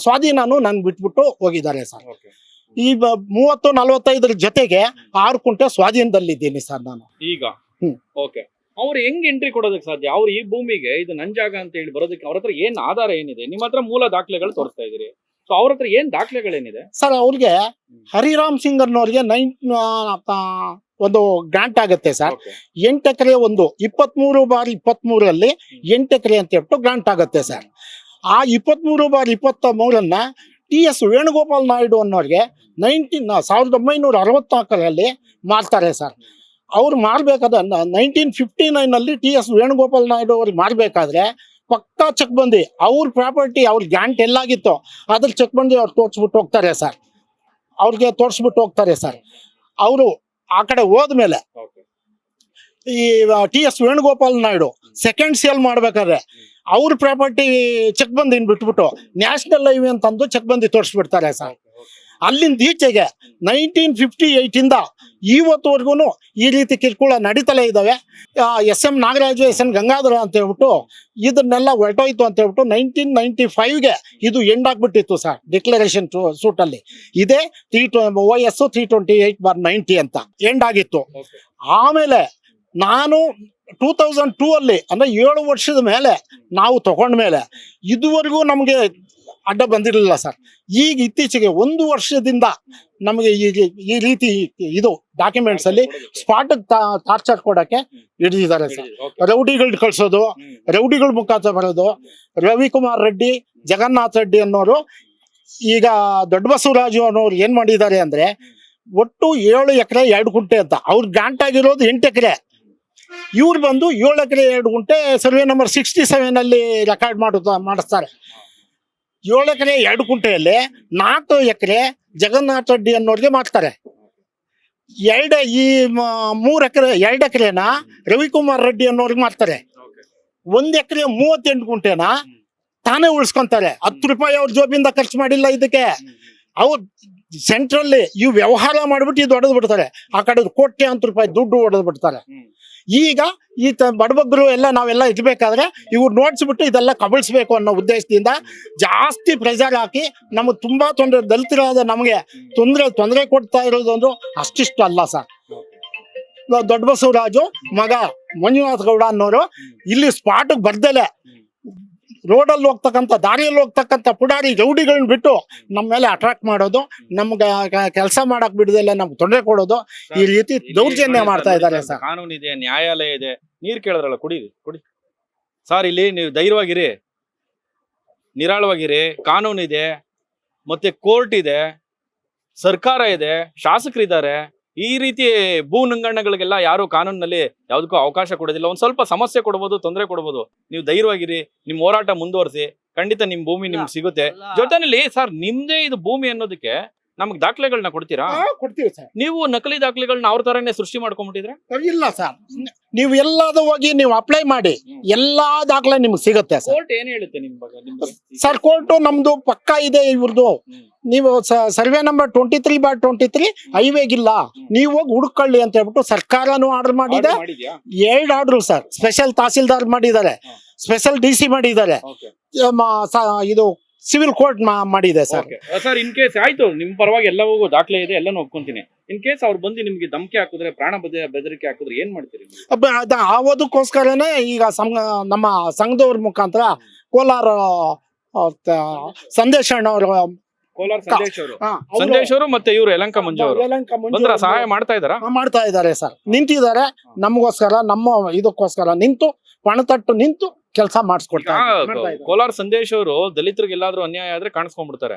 ಸ್ವಾಧೀನನು ನನ್ಗೆ ಬಿಟ್ಬಿಟ್ಟು ಹೋಗಿದ್ದಾರೆ ಸರ್. ಈ 30-45 ಜೊತೆಗೆ 6 ಕ್ವಿಂಟೆ ಸ್ವಾಧೀನದಲ್ಲಿದ್ದೀನಿ ಸರ್ ನಾನು ಈಗ. ಹ್ಮ್. ಓಕೆ, ಅವ್ರು ಹೆಂಗ್ ಎಂಟ್ರಿ ಕೊಡೋದಕ್ಕೆ ಸಾಧ್ಯ? ಅವ್ರು ಈ ಭೂಮಿಗೆ ಇದು ನನ್ ಜಾಗ ಅಂತ ಹೇಳಿ ಬರೋದಕ್ಕೆ ಅವ್ರ ಹತ್ರ ಏನ್ ಆಧಾರ ಏನಿದೆ? ನಿಮ್ಮ ಹತ್ರ ಮೂಲ ದಾಖಲೆಗಳು ತೋರಿಸ್ತಾ ಇದೀರಿ, ಸೊ ಅವ್ರ ಹತ್ರ ಏನ್ ದಾಖಲೆಗಳೇನಿದೆ ಸರ್? ಅವ್ರಿಗೆ ಹರಿರಾಮ್ ಸಿಂಗ್ ಅನ್ನೋರಿಗೆ ಒಂದು ಗ್ರಾಂಟ್ ಆಗುತ್ತೆ ಸರ್. 8 ಎಕರೆ 23/23 8 ಎಕರೆ ಅಂತ ಹೇಳ್ಬಿಟ್ಟು ಗ್ರಾಂಟ್ ಆಗುತ್ತೆ ಸರ್. ಆ 23/23 TS ವೇಣುಗೋಪಾಲ್ ನಾಯ್ಡು ಅನ್ನೋರಿಗೆ 1964 ಮಾರ್ತಾರೆ ಸರ್. ಅವ್ರು ಮಾರ್ಬೇಕಾದ್ರೆ 1959 TS ವೇಣುಗೋಪಾಲ್ ನಾಯ್ಡು ಅವ್ರಿಗೆ ಮಾರ್ಬೇಕಾದ್ರೆ ಪಕ್ಕಾ ಚೆಕ್ ಬಂದಿ ಅವ್ರ ಪ್ರಾಪರ್ಟಿ ಅವ್ರ ಗ್ರಾಂಟ್ ಎಲ್ಲಾಗಿತ್ತು ಅದ್ರ ಚೆಕ್ ಬಂದಿ ಅವ್ರು ತೋರ್ಸ್ಬಿಟ್ಟು ಹೋಗ್ತಾರೆ ಸರ್. ಅವ್ರಿಗೆ ತೋರ್ಸ್ಬಿಟ್ಟು ಹೋಗ್ತಾರೆ ಸರ್. ಅವರು ಆ ಕಡೆ ಹೋದ್ಮೇಲೆ ಈ TS Venugopal Naidu second sale ಮಾಡ್ಬೇಕಾದ್ರೆ ಅವ್ರ ಪ್ರಾಪರ್ಟಿ ಚೆಕ್ ಬಂದಿ ಬಿಟ್ಬಿಟ್ಟು ನ್ಯಾಷನಲ್ ಹೈವೇ ಅಂತಂದು ಚೆಕ್ ಬಂದಿ ತೋರಿಸ್ಬಿಡ್ತಾರೆ ಸರ್. ಅಲ್ಲಿಂದ ಈಚೆಗೆ 1958 ಇಂದ ಇವತ್ತುವರೆಗೂ ಈ ರೀತಿ ಕಿರುಕುಳ ನಡೀತಲೇ ಇದ್ದಾವೆ. SM ನಾಗರಾಜು, SN ಗಂಗಾಧರ ಅಂತ ಹೇಳ್ಬಿಟ್ಟು ಇದನ್ನೆಲ್ಲ ಹೊರಟೋಯ್ತು ಅಂತ ಹೇಳ್ಬಿಟ್ಟು 1995ಗೆ ಇದು ಎಂಡ್ ಆಗ್ಬಿಟ್ಟಿತ್ತು ಸರ್. ಡಿಕ್ಲರೇಷನ್ ಸೂಟ್ ಅಲ್ಲಿ ಇದೇ OS 328/90 ಅಂತ ಎಂಡ್ ಆಗಿತ್ತು. ಆಮೇಲೆ ನಾನು 2002 ಅಂದ್ರೆ 7 ವರ್ಷದ ಮೇಲೆ ನಾವು ತಗೊಂಡ್ಮೇಲೆ ಇದುವರೆಗೂ ನಮಗೆ ಅಡ್ಡ ಬಂದಿರಲಿಲ್ಲ ಸರ್. ಈಗ ಇತ್ತೀಚೆಗೆ 1 ವರ್ಷದಿಂದ ನಮಗೆ ಈ ರೀತಿ ಇದು ಡಾಕ್ಯುಮೆಂಟ್ಸ್ ಅಲ್ಲಿ ಸ್ಪಾಟ್ ಟಾರ್ಚರ್ ಕೊಡಕ್ಕೆ ಹಿಡಿದಿದ್ದಾರೆ ಸರ್. ರೌಡಿಗಳು ಕಳ್ಸೋದು, ರೌಡಿಗಳ ಮುಖಾಂತರ ಬರೋದು. ರವಿಕುಮಾರ್ ರೆಡ್ಡಿ, ಜಗನ್ನಾಥ್ ರೆಡ್ಡಿ ಅನ್ನೋರು ಈಗ ದೊಡ್ಡ ಬಸವರಾಜು ಅನ್ನೋರು ಏನ್ ಮಾಡಿದ್ದಾರೆ ಅಂದ್ರೆ ಒಟ್ಟು 7 ಎಕರೆ 2 ಗುಂಟೆ ಅಂತ ಅವ್ರ ಗ್ರಾಂಟ್ ಆಗಿರೋದು 8 ಎಕರೆ. ಇವ್ರು ಬಂದು 7 ಎಕರೆ 2 ಗುಂಟೆ ಸರ್ವೆ ನಂಬರ್ 67 ರೆಕಾರ್ಡ್ ಮಾಡಿಸ್ತಾರೆ. 7 ಎಕರೆ 2 ಗುಂಟೆಯಲ್ಲಿ 4 ಎಕರೆ ಜಗನ್ನಾಥ್ ರೆಡ್ಡಿ ಅನ್ನೋರಿಗೆ ಮಾಡ್ತಾರೆ. 3 ಎಕರೆ 2 ಎಕರೆನ ರವಿಕುಮಾರ್ ರೆಡ್ಡಿ ಅನ್ನೋರಿಗೆ ಮಾಡ್ತಾರೆ. 1 ಎಕರೆ 38 ಗುಂಟೆನ ತಾನೇ ಉಳಿಸ್ಕೊಂತಾರೆ. 10 ರೂಪಾಯಿ ಅವ್ರ ಜೋಬಿಂದ ಖರ್ಚು ಮಾಡಿಲ್ಲ ಇದಕ್ಕೆ. ಅವ್ರು ಸೆಂಟ್ರಲ್ಲಿ ಇವು ವ್ಯವಹಾರ ಮಾಡ್ಬಿಟ್ಟು ಇದು ಹೊಡೆದು ಬಿಡ್ತಾರೆ. ಆ ಕಡೆ ಕೋಟ್ಯಾಂತರ ರೂಪಾಯಿ ದುಡ್ಡು ಹೊಡೆದು ಬಿಡ್ತಾರೆ. ಈಗ ಈ ಬಡಬಗ್ಗರು ಎಲ್ಲ ನಾವೆಲ್ಲ ಇರ್ಬೇಕಾದ್ರೆ ಇವ್ರು ನೋಡ್ಸ್ಬಿಟ್ಟು ಇದೆಲ್ಲ ಕಬಳಿಸ್ಬೇಕು ಅನ್ನೋ ಉದ್ದೇಶದಿಂದ ಜಾಸ್ತಿ ಪ್ರೆಷರ್ ಹಾಕಿ ನಮಗೆ ತುಂಬಾ ತೊಂದರೆ, ದಲಿತರಾದ ನಮಗೆ ತೊಂದರೆ ಕೊಡ್ತಾ ಇರೋದು ಅಂದ್ರೆ ಅಷ್ಟಿಷ್ಟು ಅಲ್ಲ ಸರ್. ದೊಡ್ಡ ಬಸವರಾಜು ಮಗ ಮಂಜುನಾಥ್ ಗೌಡ ಅನ್ನೋರು ಇಲ್ಲಿ ಸ್ಪಾಟ್ಗೆ ಬರ್ದಲೆ ರೋಡಲ್ಲಿ ಹೋಗ್ತಕ್ಕಂಥ, ದಾರಿಯಲ್ಲಿ ಹೋಗ್ತಕ್ಕಂಥ ಪುಡಾರಿ ರೌಡಿಗಳನ್ನ ಬಿಟ್ಟು ನಮ್ಮ ಮೇಲೆ ಅಟ್ರಾಕ್ಟ್ ಮಾಡೋದು, ನಮ್ಗೆ ಕೆಲಸ ಮಾಡಕ್ ಬಿಡದೆಲ್ಲ ನಮ್ಗೆ ತೊಂದರೆ ಕೊಡೋದು, ಈ ರೀತಿ ದೌರ್ಜನ್ಯ ಮಾಡ್ತಾ ಇದ್ದಾರೆ ಸರ್. ಕಾನೂನು ಇದೆ, ನ್ಯಾಯಾಲಯ ಇದೆ. ನೀರ್ ಕೇಳಿದ್ರಲ್ಲ, ಕುಡಿ ಸರ್. ಇಲ್ಲಿ ನೀವು ಧೈರ್ಯವಾಗಿರಿ, ನಿರಾಳವಾಗಿರಿ. ಕಾನೂನು ಇದೆ, ಮತ್ತೆ ಕೋರ್ಟ್ ಇದೆ, ಸರ್ಕಾರ ಇದೆ, ಶಾಸಕರಿದ್ದಾರೆ. ಈ ರೀತಿ ಭೂ ನಂಗಣ್ಣಗಳಿಗೆಲ್ಲ ಯಾರು ಕಾನೂನಿನಲ್ಲಿ ಯಾವ್ದಕ್ಕೂ ಅವಕಾಶ ಕೊಡೋದಿಲ್ಲ. ಒಂದ್ ಸ್ವಲ್ಪ ಸಮಸ್ಯೆ ಕೊಡ್ಬೋದು, ತೊಂದರೆ ಕೊಡ್ಬೋದು. ನೀವು ಧೈರ್ಯವಾಗಿರಿ, ನಿಮ್ ಹೋರಾಟ ಮುಂದುವರಿಸಿ. ಖಂಡಿತ ನಿಮ್ ಭೂಮಿ ನಿಮ್ಗೆ ಸಿಗುತ್ತೆ. ಜೊತೆನಲ್ಲಿ ಸರ್, ನಿಮ್ದೇ ಇದು ಭೂಮಿ ಅನ್ನೋದಕ್ಕೆ ನಮ್ಗೆ ದಾಖಲೆಗಳನ್ನ ಕೊಡ್ತೀರಾ? ಕೊಡ್ತೀವಿ ಸರ್. ನೀವು ನಕಲಿ ದಾಖಲೆಗಳನ್ನ ಅವ್ರ ತರನೇ ಸೃಷ್ಟಿ ಮಾಡ್ಕೊಂಡ್ಬಿಟ್ಟಿದ್ರೆ? ಇಲ್ಲ ಸರ್, ನೀವು ಎಲ್ಲಾದ್ರೂ ಹೋಗಿ ನೀವು ಅಪ್ಲೈ ಮಾಡಿ ಎಲ್ಲಾ ದಾಖಲೆ ನಿಮ್ಗೆ ಸಿಗುತ್ತೆ ಸರ್. ಕೋರ್ಟ್ ಏನ್ ಹೇಳುತ್ತೆ ನಿಮ್ ಬಗ್ಗೆ? ಸರ್, ಕೋರ್ಟ್ ನಮ್ದು ಪಕ್ಕಾ ಇದೆ ಇವ್ರದ್ದು. ನೀವು ಸರ್ವೆ ನಂಬರ್ 23/23 ಹೈವೇಗಿಲ್ಲ, ನೀವು ಹೋಗಿ ಹುಡುಕೊಳ್ಳಿ ಅಂತ ಹೇಳ್ಬಿಟ್ಟು ಸರ್ಕಾರನು ಆರ್ಡರ್ ಮಾಡಿದೆ. 2 ಆರ್ಡರ್ ಸರ್. ಸ್ಪೆಷಲ್ ತಹಸೀಲ್ದಾರ್ ಮಾಡಿದ್ದಾರೆ, ಸ್ಪೆಷಲ್ DC ಮಾಡಿದ್ದಾರೆ, ಇದು ಸಿವಿಲ್ ಕೋರ್ಟ್ ಮಾಡಿದೆ ಸರ್. ಸರ್, ಇನ್ ಕೇಸ್ ಆಯ್ತು, ನಿಮ್ ಪರವಾಗಿ ಎಲ್ಲವೂ ದಾಖಲೆ ಇದೆ, ಎಲ್ಲಾನು ಒಪ್ಕೊಂತೀನಿ. ಇನ್ ಕೇಸ್ ಅವ್ರು ಬಂದು ನಿಮ್ಗೆ ಧಮಕಿ ಹಾಕಿದ್ರೆ, ಪ್ರಾಣ ಬೆದರಿಕೆ ಹಾಕಿದ್ರೆ ಏನ್ ಮಾಡ್ತೀರಿ? ಅದಕ್ಕೋಸ್ಕರನೇ ಈಗ ನಮ್ಮ ಸಂಘದವ್ರ ಮುಖಾಂತರ ಕೋಲಾರ ಸಂದೇಶ್ ಅಣ್ಣವರು, ಕೋಲಾರ ಸಂದೇಶ್ ಅವರು ಮತ್ತೆ ಇವರು ಯಲಹಂಕ ಮಂಜು ಅವರು ಬಂದ್ರ ಸಹಾಯ ಮಾಡ್ತಾ ಇದಾರೆ ಸರ್. ನಿಂತಿದ್ದಾರೆ ನಮಗೋಸ್ಕರ, ನಮ್ಮ ಇದಕ್ಕೋಸ್ಕರ ನಿಂತು ಪಣತಟ್ಟು ನಿಂತು ಕೆಲಸ ಮಾಡಿಸ್ಕೊಡ್ತಾರೆ. ಕೋಲಾರ ಸಂದೇಶ್ ಅವರು ದಲಿತರಿಗೆ ಎಲ್ಲಾದ್ರೂ ಅನ್ಯಾಯ ಆದ್ರೆ ಕಾಣಿಸ್ಕೊಂಡ್ಬಿಡ್ತಾರೆ.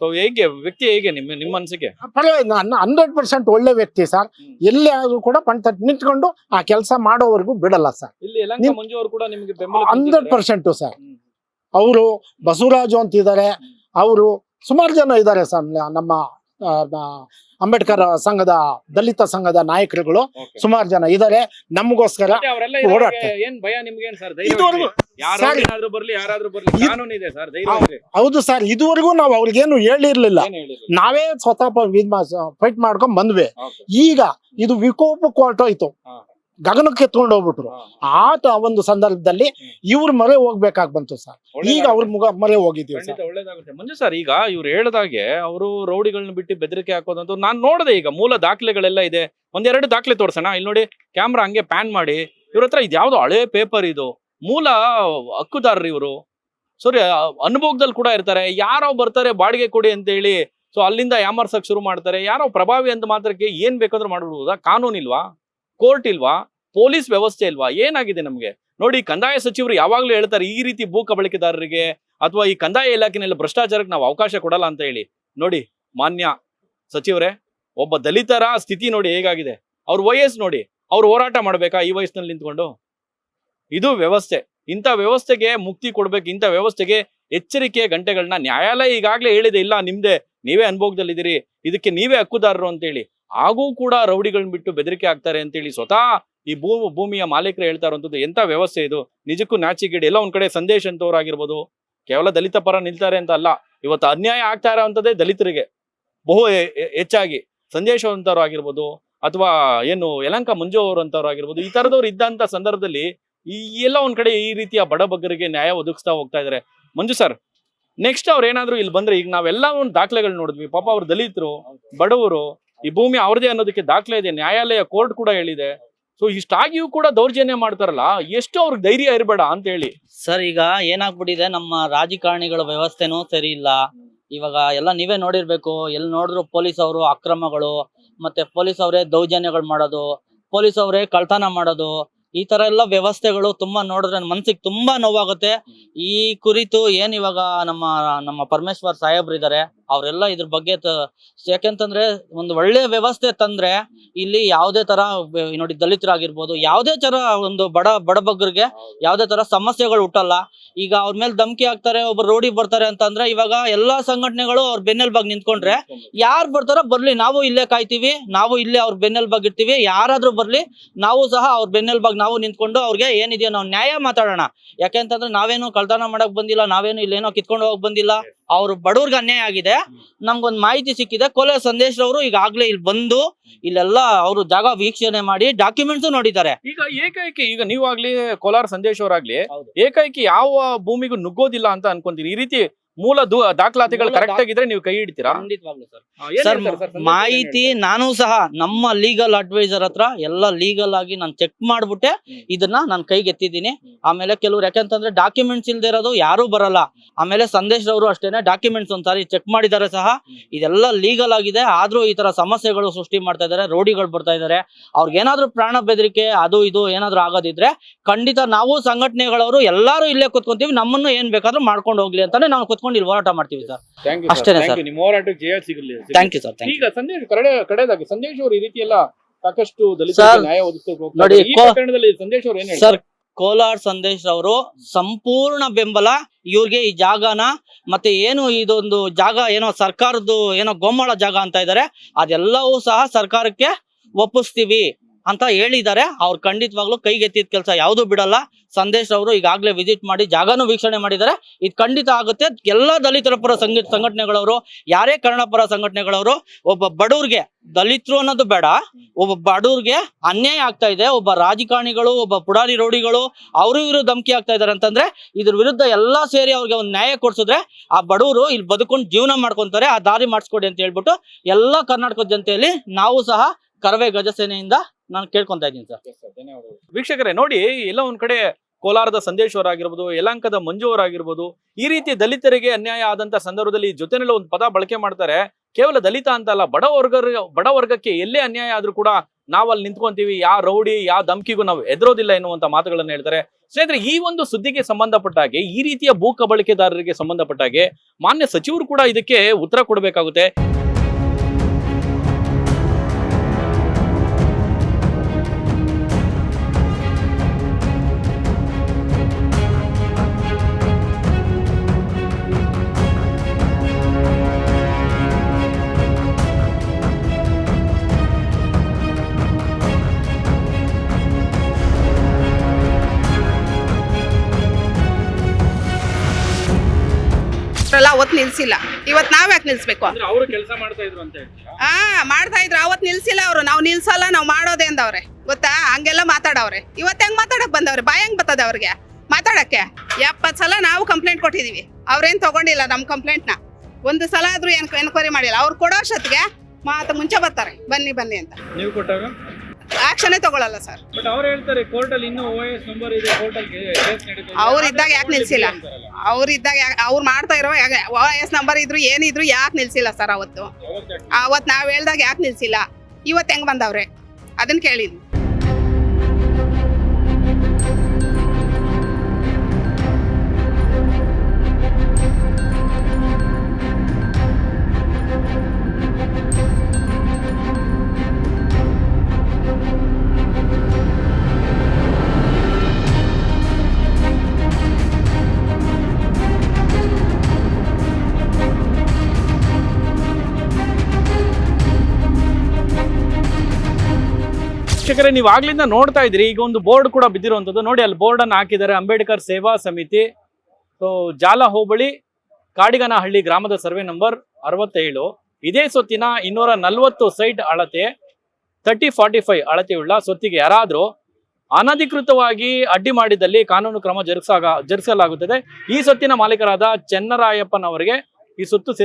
ಸೊ ಹೇಗೆ ವ್ಯಕ್ತಿ, ಹೇಗೆ ನಿಮ್ಮ ಅನ್ಸಿಕೆ? 100% ಒಳ್ಳೆ ವ್ಯಕ್ತಿ ಸರ್. ಎಲ್ಲಿ ಆದ್ರೂ ಕೂಡ ಪಣತಟ್ಟು ನಿಂತ್ಕೊಂಡು ಆ ಕೆಲಸ ಮಾಡೋವರೆಗೂ ಬಿಡಲ್ಲ ಸರ್. ಇಲ್ಲಿ ಯಲಹಂಕ ಮಂಜು ಅವರು ಕೂಡ ನಿಮಗೆ ಬೆಂಬಲ 100% ಸರ್. ಅವರು ಬಸವರಾಜು ಅಂತಿದ್ದಾರೆ, ಅವರು ಸುಮಾರು ಜನ ಇದ್ದಾರೆ ಸರ್. ನಮ್ಮ ಅಂಬೇಡ್ಕರ್ ಸಂಘದ ದಲಿತ ಸಂಘದ ನಾಯಕರುಗಳು Okay. ಸುಮಾರು ಜನ ಇದಾರೆ. ನಮಗೋಸ್ಕರ ಮತ್ತೆ ಅವರೆಲ್ಲ ಇದ್ರಾಗೆ ಓಡಾಡ್ತಾರೆ. ಏನ್ ಭಯ ನಿಮ್ಗೇನ್ ಸರ್? ಇದುವರೆಗೂ ಸರ್, ಯಾರಾದ್ರೂ ಬರ್ಲಿ ಯಾರಾದ್ರೂ ಬರ್ಲಿ ಇದು- ಕಾನೂನು ಇದೆ ಸರ್, ಧೈರ್ಯ ಇರ್ರಿ. ಹೌದು ಸರ್, ಇದುವರೆಗೂ ನಾವು ಅವ್ರಿಗೇನು ಹೇಳಿರ್ಲಿಲ್ಲ. ಏನ್ ಹೇಳಿದ್ರು? ನಾವೇ ಸ್ವತಃ ಫೈಟ್ ಮಾಡ್ಕೊಂಡ್ ಬಂದ್ವಿ. Okay. ಈಗ ಇದು ವಿಕೋಪಕ್ಕೆ ಹೊರಟೋಯ್ತು, ಹಾ. ಗಗನಕ್ಕೆ ಎತ್ಕೊಂಡು ಹೋಗ್ಬಿಟ್ರು. ಹಾ. ಒಂದು ಸಂದರ್ಭದಲ್ಲಿ ಇವ್ರ ಮೊರೆ ಹೋಗ್ಬೇಕಾಗಿ ಬಂತು ಸರ್. ಈಗ ಅವ್ರ ಮೊರೆ ಹೋಗಿದ್ದೀವಿ ಖಂಡಿತ ಸರ್. ಒಳ್ಳೇದಾಗುತ್ತೆ. ಮಂಜು ಸರ್, ಈಗ ಇವ್ರು ಹೇಳ್ದಾಗೆ ಅವರು ರೌಡಿಗಳನ್ನ ಬಿಟ್ಟು ಬೆದರಿಕೆ ಹಾಕೋದಂತೂ ನಾನ್ ನೋಡಿದೆ. ಈಗ ಮೂಲ ದಾಖಲೆಗಳೆಲ್ಲ ಇದೆ. ಒಂದೆರಡು ದಾಖಲೆ ತೋರ್ಸೋಣ. ಇಲ್ಲಿ ನೋಡಿ, ಕ್ಯಾಮ್ರಾ ಹಂಗೆ ಪ್ಯಾನ್ ಮಾಡಿ. ಇವ್ರ ಹತ್ರ ಇದ್ಯಾವ್ದು ಹಳೆ ಪೇಪರ್, ಇದು ಮೂಲ ಹಕ್ಕುದಾರರು ಇವರು. ಸರಿ, ಅನುಭವದಲ್ಲಿ ಕೂಡ ಇರ್ತಾರೆ. ಯಾರೋ ಬರ್ತಾರೆ ಬಾಡಿಗೆ ಕೊಡಿ ಅಂತ ಹೇಳಿ, ಸೊ ಅಲ್ಲಿಂದ ಯಾಮರ್ಸಕ್ ಶುರು ಮಾಡ್ತಾರೆ. ಯಾರೋ ಪ್ರಭಾವಿ ಅಂತ ಮಾತ್ರಕ್ಕೆ ಏನ್ ಬೇಕಾದ್ರೂ ಮಾಡ್ಬಿಡ್ಬೋದಾ? ಕಾನೂನ್ ಇಲ್ವಾ? ಕೋರ್ಟ್ ಇಲ್ವಾ? ಪೊಲೀಸ್ ವ್ಯವಸ್ಥೆ ಇಲ್ವಾ? ಏನಾಗಿದೆ ನಮ್ಗೆ? ನೋಡಿ, ಕಂದಾಯ ಸಚಿವರು ಯಾವಾಗ್ಲೂ ಹೇಳ್ತಾರೆ ಈ ರೀತಿ ಭೂ ಕಬಳಿಕೆದಾರರಿಗೆ ಅಥವಾ ಈ ಕಂದಾಯ ಇಲಾಖೆನೆಲ್ಲ ಭ್ರಷ್ಟಾಚಾರಕ್ಕೆ ನಾವು ಅವಕಾಶ ಕೊಡಲ್ಲ ಅಂತ ಹೇಳಿ. ನೋಡಿ ಮಾನ್ಯ ಸಚಿವರೇ, ಒಬ್ಬ ದಲಿತರ ಸ್ಥಿತಿ ನೋಡಿ ಹೇಗಾಗಿದೆ. ಅವ್ರ ವಯಸ್ಸು ನೋಡಿ, ಅವ್ರು ಹೋರಾಟ ಮಾಡ್ಬೇಕಾ ಈ ವಯಸ್ಸಿನಲ್ಲಿ ನಿಂತ್ಕೊಂಡು? ಇದು ವ್ಯವಸ್ಥೆ. ಇಂಥ ವ್ಯವಸ್ಥೆಗೆ ಮುಕ್ತಿ ಕೊಡ್ಬೇಕು. ಇಂಥ ವ್ಯವಸ್ಥೆಗೆ ಎಚ್ಚರಿಕೆ ಗಂಟೆಗಳನ್ನ ನ್ಯಾಯಾಲಯ ಈಗಾಗಲೇ ಹೇಳಿದೆ, ಇಲ್ಲ ನಿಮ್ದೆ, ನೀವೇ ಅನುಭವದಲ್ಲಿದ್ದೀರಿ, ಇದಕ್ಕೆ ನೀವೇ ಹಕ್ಕುದಾರರು ಅಂತೇಳಿ. ಆಗೂ ಕೂಡ ರೌಡಿಗಳನ್ನ ಬಿಟ್ಟು ಬೆದರಿಕೆ ಆಗ್ತಾರೆ ಅಂತೇಳಿ ಸ್ವತಃ ಈ ಭೂಮಿಯ ಮಾಲೀಕರು ಹೇಳ್ತಾ ಇರುವಂತದ್ದು. ಎಂತ ವ್ಯವಸ್ಥೆ ಇದು? ನಿಜಕ್ಕೂ ನಾಚಿಕೆಗೇಡು. ಎಲ್ಲ ಒಂದ್ ಕಡೆ ಸಂದೇಶ್ ಅಂತವ್ರಾಗಿರ್ಬೋದು, ಕೇವಲ ದಲಿತ ಪರ ನಿಲ್ತಾರೆ ಅಂತ ಅಲ್ಲ, ಇವತ್ತು ಅನ್ಯಾಯ ಆಗ್ತಾ ಇರೋವಂಥದ್ದೇ ದಲಿತರಿಗೆ ಬಹು ಹೆಚ್ಚಾಗಿ. ಸಂದೇಶ ಅಂತವ್ರು ಆಗಿರ್ಬೋದು, ಅಥವಾ ಏನು ಯಲಂಕ ಮಂಜು ಅವರು ಅಂತವ್ರು ಆಗಿರ್ಬೋದು, ಈ ತರದವ್ರು ಇದ್ದಂತ ಸಂದರ್ಭದಲ್ಲಿ ಈ ಎಲ್ಲ ಒಂದ್ ಕಡೆ ಈ ರೀತಿಯ ಬಡಬಗ್ಗರಿಗೆ ನ್ಯಾಯ ಒದಗಿಸ್ತಾ ಹೋಗ್ತಾ ಇದಾರೆ. ಮಂಜು ಸರ್, ನೆಕ್ಸ್ಟ್ ಅವ್ರು ಏನಾದ್ರು ಇಲ್ಲಿ ಬಂದ್ರೆ, ಈಗ ನಾವೆಲ್ಲ ಒಂದು ದಾಖಲೆಗಳು ನೋಡಿದ್ವಿ. ಪಾಪ ಅವ್ರು ದಲಿತರು, ಬಡವರು, ಈ ಭೂಮಿ ಅವ್ರದೇ ಅನ್ನೋದಕ್ಕೆ ದಾಖಲೆ ಇದೆ. ನ್ಯಾಯಾಲಯ, ಕೋರ್ಟ್ ಕೂಡ ಹೇಳಿದೆ. ಸೊ ಇಷ್ಟಾಗಿಯೂ ಕೂಡ ದೌರ್ಜನ್ಯ ಮಾಡ್ತಾರಲ್ಲ, ಎಷ್ಟು ಅವ್ರಿಗೆ ಧೈರ್ಯ ಇರಬೇಡ ಅಂತ ಹೇಳಿ. ಸರ್, ಈಗ ಏನಾಗ್ಬಿಟ್ಟಿದೆ, ನಮ್ಮ ರಾಜಕಾರಣಿಗಳ ವ್ಯವಸ್ಥೆನೂ ಸರಿ ಇಲ್ಲ. ಇವಾಗ ಎಲ್ಲ ನೀವೇ ನೋಡಿರ್ಬೇಕು, ಎಲ್ಲಿ ನೋಡಿದ್ರು ಪೊಲೀಸ್ ಅವರು ಅಕ್ರಮಗಳು, ಮತ್ತೆ ಪೊಲೀಸ್ ಅವರೇ ದೌರ್ಜನ್ಯಗಳು ಮಾಡೋದು, ಪೊಲೀಸ್ ಅವರೇ ಕಳ್ತನ ಮಾಡೋದು, ಈ ತರ ಎಲ್ಲ ವ್ಯವಸ್ಥೆಗಳು ತುಂಬಾ ನೋಡಿದ್ರೆ ಮನ್ಸಿಗೆ ತುಂಬಾ ನೋವಾಗುತ್ತೆ. ಈ ಕುರಿತು ಏನ್ ಇವಾಗ ನಮ್ಮ ಪರಮೇಶ್ವರ್ ಸಾಹೇಬ್ರು ಇದಾರೆ, ಅವರೆಲ್ಲ ಇದ್ರ ಬಗ್ಗೆ ಯಾಕೆಂತಂದ್ರೆ ಒಂದು ಒಳ್ಳೆ ವ್ಯವಸ್ಥೆ ತಂದ್ರೆ ಇಲ್ಲಿ ಯಾವುದೇ ತರ ನೋಡಿ, ದಲಿತರಾಗಿರ್ಬೋದು, ಯಾವುದೇ ತರ ಒಂದು ಬಡಬಗ್ಗರಿಗೆ ಯಾವುದೇ ತರ ಸಮಸ್ಯೆಗಳು ಹುಟ್ಟಲ್ಲ. ಈಗ ಅವ್ರ ಮೇಲೆ ಧಮಕಿ ಹಾಕ್ತಾರೆ, ಒಬ್ರು ರೋಡಿ ಬರ್ತಾರೆ ಅಂತಂದ್ರೆ ಇವಾಗ ಎಲ್ಲಾ ಸಂಘಟನೆಗಳು ಅವ್ರ ಬೆನ್ನೆಲ್ಬಾಗ್ ನಿಂತ್ಕೊಂಡ್ರೆ ಯಾರು ಬರ್ತಾರೋ ಬರ್ಲಿ, ನಾವು ಇಲ್ಲೇ ಕಾಯ್ತೀವಿ, ನಾವು ಇಲ್ಲೇ ಅವ್ರ ಬೆನ್ನೆಲ್ಬಾಗ್ ಇರ್ತೀವಿ. ಯಾರಾದ್ರೂ ಬರ್ಲಿ, ನಾವು ಸಹ ಅವ್ರ ಬೆನ್ನೆಲ್ಬಾಗ್ ನಾವು ನಿಂತ್ಕೊಂಡು ಅವ್ರಿಗೆ ಏನಿದೆಯೋ ನಾವು ನ್ಯಾಯ ಮಾತಾಡೋಣ. ಯಾಕೆಂತಂದ್ರೆ ನಾವೇನು ಕಳ್ತನ ಮಾಡಕ್ ಬಂದಿಲ್ಲ, ನಾವೇನು ಇಲ್ಲೇನೋ ಕಿತ್ಕೊಂಡು ಹೋಗಕ್ ಬಂದಿಲ್ಲ. ಅವ್ರು ಬಡವ್ರಿಗೆ ಅನ್ಯಾಯ ಆಗಿದೆ, ನಮ್ಗೊಂದು ಮಾಹಿತಿ ಸಿಕ್ಕಿದೆ. ಕೊಲೆ ಸಂದೇಶ್ ಅವರು ಈಗಾಗ್ಲೇ ಇಲ್ಲಿ ಬಂದು ಇಲ್ಲೆಲ್ಲ ಅವರು ಜಾಗ ವೀಕ್ಷಣೆ ಮಾಡಿ ಡಾಕ್ಯುಮೆಂಟ್ಸ್ ನೋಡಿದ್ದಾರೆ. ಈಗ ಏಕೈಕಿ, ಈಗ ನೀವಾಗ್ಲಿ ಕೋಲಾರ ಸಂದೇಶ್ ಅವರಾಗ್ಲಿ ಹೌದು. ಏಕೈಕಿ ಯಾವ ಭೂಮಿಗೂ ನುಗ್ಗೋದಿಲ್ಲ ಅಂತ ಅನ್ಕೊಂತೀನಿ. ಈ ರೀತಿ ಮೂಲ ದಾಖಲಾತಿಗಳು ಕರೆಕ್ಟ್ ಆಗಿದ್ರೆ ನೀವು ಕೈ ಹಿಡಿತೀರಾ? ಖಂಡಿತವಾಗ್ಲೂ ಸರ್. ಮಾಹಿತಿ ನಾನು ಸಹ ನಮ್ಮ ಲೀಗಲ್ ಅಡ್ವೈಸರ್ ಹತ್ರ ಎಲ್ಲ ಲೀಗಲ್ ಆಗಿ ನಾನು ಚೆಕ್ ಮಾಡ್ಬಿಟ್ಟೆ ಇದನ್ನ ನಾನು ಕೈಗೆ ಎತ್ತಿದ್ದೀನಿ. ಆಮೇಲೆ ಕೆಲವ್ರು ಯಾಕಂತಂದ್ರೆ ಡಾಕ್ಯುಮೆಂಟ್ಸ್ ಇಲ್ದೇ ಇರೋದು ಯಾರು ಬರಲ್ಲ. ಆಮೇಲೆ ಸಂದೇಶ್ ಅವರು ಅಷ್ಟೇನೆ ಡಾಕ್ಯುಮೆಂಟ್ಸ್ ಒಂದ್ಸಾರಿ ಚೆಕ್ ಮಾಡಿದ್ದಾರೆ ಸಹ, ಇದೆಲ್ಲ ಲೀಗಲ್ ಆಗಿದೆ. ಆದ್ರೂ ಈ ತರ ಸಮಸ್ಯೆಗಳು ಸೃಷ್ಟಿ ಮಾಡ್ತಾ ಇದಾರೆ, ರೋಡಿಗಳು ಬರ್ತಾ ಇದಾರೆ. ಅವ್ರಿಗೇನಾದ್ರೂ ಪ್ರಾಣ ಬೆದರಿಕೆ ಅದು ಇದು ಏನಾದ್ರು ಆಗೋದಿದ್ರೆ ಖಂಡಿತ ನಾವು ಸಂಘಟನೆಗಳವರು ಎಲ್ಲಾರು ಇಲ್ಲೇ ಕುತ್ಕೊಂತೀವಿ, ನಮ್ಮನ್ನು ಏನ್ ಬೇಕಾದ್ರೂ ಮಾಡ್ಕೊಂಡು ಹೋಗ್ಲಿ ಅಂತಾನೆ ನಾವು ಕುತ್ಕೊಂಡು ಇಲ್ಲಿ ಹೋರಾಟ ಮಾಡ್ತೀವಿ ಸರ್. ಅಷ್ಟೇನೆ ಸರ್. ನಿಮ್ಮ ಹೋರಾಟಕ್ಕೆ ಜಯ ಸಿಗಲಿ. Thank you sir. ಈಗ ಸಂದೇಶ್ ಕಡೆದಾಗಿ ಸಂದೇಶ್ ಅವರು ಈ ರೀತಿ ಎಲ್ಲ ಸಾಕಷ್ಟು ದಲಿತ ಸರ್, ನ್ಯಾಯ ಒದಗಿಸೋಕೆ ನೋಡಿ, ಈ ಪ್ರಕರಣದಲ್ಲಿ ಸಂದೇಶ್ ಅವರು ಏನ್ ಹೇಳ್ತಾರೆ? ಸರ್, ಕೋಲಾರ್ ಸಂದೇಶ್ ಅವರು ಸಂಪೂರ್ಣ ಬೆಂಬಲ ಇವ್ರಿಗೆ. ಈ ಜಾಗನ ಮತ್ತೆ ಏನು ಇದೊಂದು ಜಾಗ ಏನೋ ಸರ್ಕಾರದ್ದು ಏನೋ ಗೋಮಾಳ ಜಾಗ ಅಂತ ಇದಾರೆ, ಅದೆಲ್ಲವೂ ಸಹ ಸರ್ಕಾರಕ್ಕೆ ಒಪ್ಪಿಸ್ತೀವಿ ಅಂತ ಹೇಳಿದ್ದಾರೆ. ಅವ್ರು ಖಂಡಿತವಾಗ್ಲೂ ಕೈಗೆತ್ತಿದ ಕೆಲಸ ಯಾವ್ದು ಬಿಡಲ್ಲ. ಸಂದೇಶ್ ಅವರು ಈಗಾಗಲೇ ವಿಸಿಟ್ ಮಾಡಿ ಜಾಗನೂ ವೀಕ್ಷಣೆ ಮಾಡಿದ್ದಾರೆ. ಇದು ಖಂಡಿತ ಆಗುತ್ತೆ. ಎಲ್ಲಾ ದಲಿತರ ಪರ ಸಂಘಟನೆಗಳವರು, ಯಾರೇ ಕನ್ನಡ ಪರ ಸಂಘಟನೆಗಳವರು, ಒಬ್ಬ ಬಡವ್ರಿಗೆ, ದಲಿತರು ಅನ್ನೋದು ಬೇಡ, ಒಬ್ಬ ಬಡವ್ರಿಗೆ ಅನ್ಯಾಯ ಆಗ್ತಾ ಇದೆ, ಒಬ್ಬ ರಾಜಕಾರಣಿಗಳು, ಒಬ್ಬ ಪುಡಾರಿ ರೌಡಿಗಳು ಅವರು ಇವರು ಧಮಕಿ ಆಗ್ತಾ ಇದಾರೆ ಅಂತಂದ್ರೆ ಇದ್ರ ವಿರುದ್ಧ ಎಲ್ಲಾ ಸೇರಿ ಅವ್ರಿಗೆ ಒಂದು ನ್ಯಾಯ ಕೊಡ್ಸಿದ್ರೆ ಆ ಬಡವರು ಇಲ್ಲಿ ಬದುಕೊಂಡು ಜೀವನ ಮಾಡ್ಕೊಂತಾರೆ. ಆ ದಾರಿ ಮಾಡಿಸ್ಕೊಡಿ ಅಂತ ಹೇಳ್ಬಿಟ್ಟು ಎಲ್ಲಾ ಕರ್ನಾಟಕದ ಜನತೆಯಲ್ಲಿ ನಾವು ಸಹ ಕರವೇ ಗಜಸೇನೆಯಿಂದ ನಾನು ಕೇಳ್ಕೊಂತಾ ಇದ್ದೀನಿ ಸರ್. ವೀಕ್ಷಕರೇ, ನೋಡಿ, ಎಲ್ಲ ಒಂದ್ ಕಡೆ ಕೋಲಾರದ ಸಂದೇಶ್ ಅವರಾಗಿರ್ಬೋದು, ಯಲಂಕದ ಮಂಜು ಅವರಾಗಿರ್ಬೋದು, ಈ ರೀತಿ ದಲಿತರಿಗೆ ಅನ್ಯಾಯ ಆದಂತ ಸಂದರ್ಭದಲ್ಲಿ ಜೊತೆನೆಲ್ಲ ಒಂದು ಪದ ಬಳಕೆ ಮಾಡ್ತಾರೆ. ಕೇವಲ ದಲಿತ ಅಂತ ಅಲ್ಲ, ಬಡ ವರ್ಗಕ್ಕೆ ಎಲ್ಲೇ ಅನ್ಯಾಯ ಆದ್ರೂ ಕೂಡ ನಾವು ಅಲ್ಲಿ ನಿಂತ್ಕೊಂತೀವಿ, ಯಾವ ರೌಡಿ ಯಾವ ಧಮಕಿಗೂ ನಾವು ಎದುರೋದಿಲ್ಲ ಎನ್ನುವಂತ ಮಾತುಗಳನ್ನ ಹೇಳ್ತಾರೆ. ಸ್ನೇಹಿತರೆ, ಈ ಒಂದು ಸುದ್ದಿಗೆ ಸಂಬಂಧಪಟ್ಟ ಹಾಗೆ, ಈ ರೀತಿಯ ಭೂ ಕಬಳಿಕೆದಾರರಿಗೆ ಸಂಬಂಧಪಟ್ಟ ಹಾಗೆ ಮಾನ್ಯ ಸಚಿವರು ಕೂಡ ಇದಕ್ಕೆ ಉತ್ತರ ಕೊಡಬೇಕಾಗುತ್ತೆ. ಅವತ್ತು ನಿಲ್ಸಿಲ್ಲ, ಇವತ್ತು ನಾವ್ ಯಾಕೆ ನಿಲ್ಸ್ಬೇಕು? ಅಂದ್ರೆ ಅವರು ಕೆಲಸ ಮಾಡ್ತಾ ಇದ್ರು ಅಂತ ಹೇಳ್ತೀರಾ? ಮಾಡ್ತಾ ಇದ್ರು, ಅವತ್ತು ನಿಲ್ಸಿಲ್ಲ ಅವರು. ನಾವು ನಿಲ್ಸಲ್ಲ, ನಾವು ಮಾಡೋದೇ ಅಂದವ್ರೆ ಗೊತ್ತಾ, ಹಂಗೆಲ್ಲ ಮಾತಾಡವ್ರೆ. ಇವತ್ತು ಹೆಂಗ್ ಮಾತಾಡಕ್ ಬಂದವ್ರೆ? ಬಾಯ್ ಹೆಂಗ್ ಬರ್ತದೆ ಅವ್ರಿಗೆ ಮಾತಾಡಕ್ಕೆ? 70 ಸಲ ನಾವು ಕಂಪ್ಲೇಂಟ್ ಕೊಟ್ಟಿದೀವಿ, ಅವ್ರೇನ್ ತಗೊಂಡಿಲ್ಲ ನಮ್ಮ ಕಂಪ್ಲೇಂಟ್ನ. ಒಂದು ಸಲ ಆದ್ರೂ ಎನ್ಕ್ವೈರಿ ಮಾಡಿಲ್ಲ. ಅವ್ರು ಕೊಡೋ ಅಷ್ಟೊತ್ತಿಗೆ ಮುಂಚೆ ಬರ್ತಾರೆ, ಬನ್ನಿ ಬನ್ನಿ ಅಂತ. ನೀವು ಕೊಟ್ಟಾಗ ಆಕ್ಷನೇ ತಗೊಳಲ್ಲ ಸರ್. ಬಟ್ ಅವ್ರು ಹೇಳ್ತಾರೆ ಕೋರ್ಟ್ ಅಲ್ಲಿ ಇನ್ನೂ OS ನಂಬರ್ ಇದೆ, ಕೋರ್ಟ್ ಅಲ್ಲಿ ಕೇಸ್ ನಡೀತಾ ಇದೆ. ಅವ್ರು ಇದ್ದಾಗ ಯಾಕೆ ನಿಲ್ಸಿಲ್ಲ? ಅವ್ರು ಇದ್ದಾಗ ಅವ್ರು ಮಾಡ್ತಾ ಇರೋ OS ನಂಬರ್ ಇದ್ರು ಏನಿದ್ರು ಯಾಕೆ ನಿಲ್ಸಿಲ್ಲ ಸರ್ ಅವತ್ತು? ಅವತ್ತು ನಾವ್ ಹೇಳ್ದಾಗ ಯಾಕೆ ನಿಲ್ಸಿಲ್ಲ? ಇವತ್ತು ಹೆಂಗ್ ಬಂದವ್ರೆ ಅದನ್ನ ಕೇಳಿದ್ವಿ. ವೀಕ್ಷಕರೇ, ನೀವು ಆಗ್ಲಿಂದ ನೋಡ್ತಾ ಇದ್ರಿ, ಈಗ ಒಂದು ಬೋರ್ಡ್ ಕೂಡ ಬಿದ್ದಿರುವಂತದ್ದು ನೋಡಿ. ಅಲ್ಲಿ ಬೋರ್ಡ್ ಅನ್ನು ಹಾಕಿದ್ದಾರೆ, ಅಂಬೇಡ್ಕರ್ ಸೇವಾ ಸಮಿತಿ. ಸೊ ಜಾಲ ಹೋಬಳಿ ಕಾಡಿಗನಹಳ್ಳಿ ಗ್ರಾಮದ ಸರ್ವೆ ನಂಬರ್ 67. ಇದೇ ಸ್ವತ್ತಿನ 240 ಸೈಟ್ ಅಳತೆ 3045 ಅಳತೆಯುಳ್ಳ ಸ್ವತ್ತಿಗೆ ಯಾರಾದ್ರೂ ಅನಧಿಕೃತವಾಗಿ ಅಡ್ಡಿ ಮಾಡಿದಲ್ಲಿ ಕಾನೂನು ಕ್ರಮ ಜರುಗಿಸಲಾಗುತ್ತದೆ. ಈ ಸ್ವತ್ತಿನ ಮಾಲೀಕರಾದ ಚೆನ್ನರಾಯಪ್ಪನವರಿಗೆ ಈ ಸ್ವತ್ತು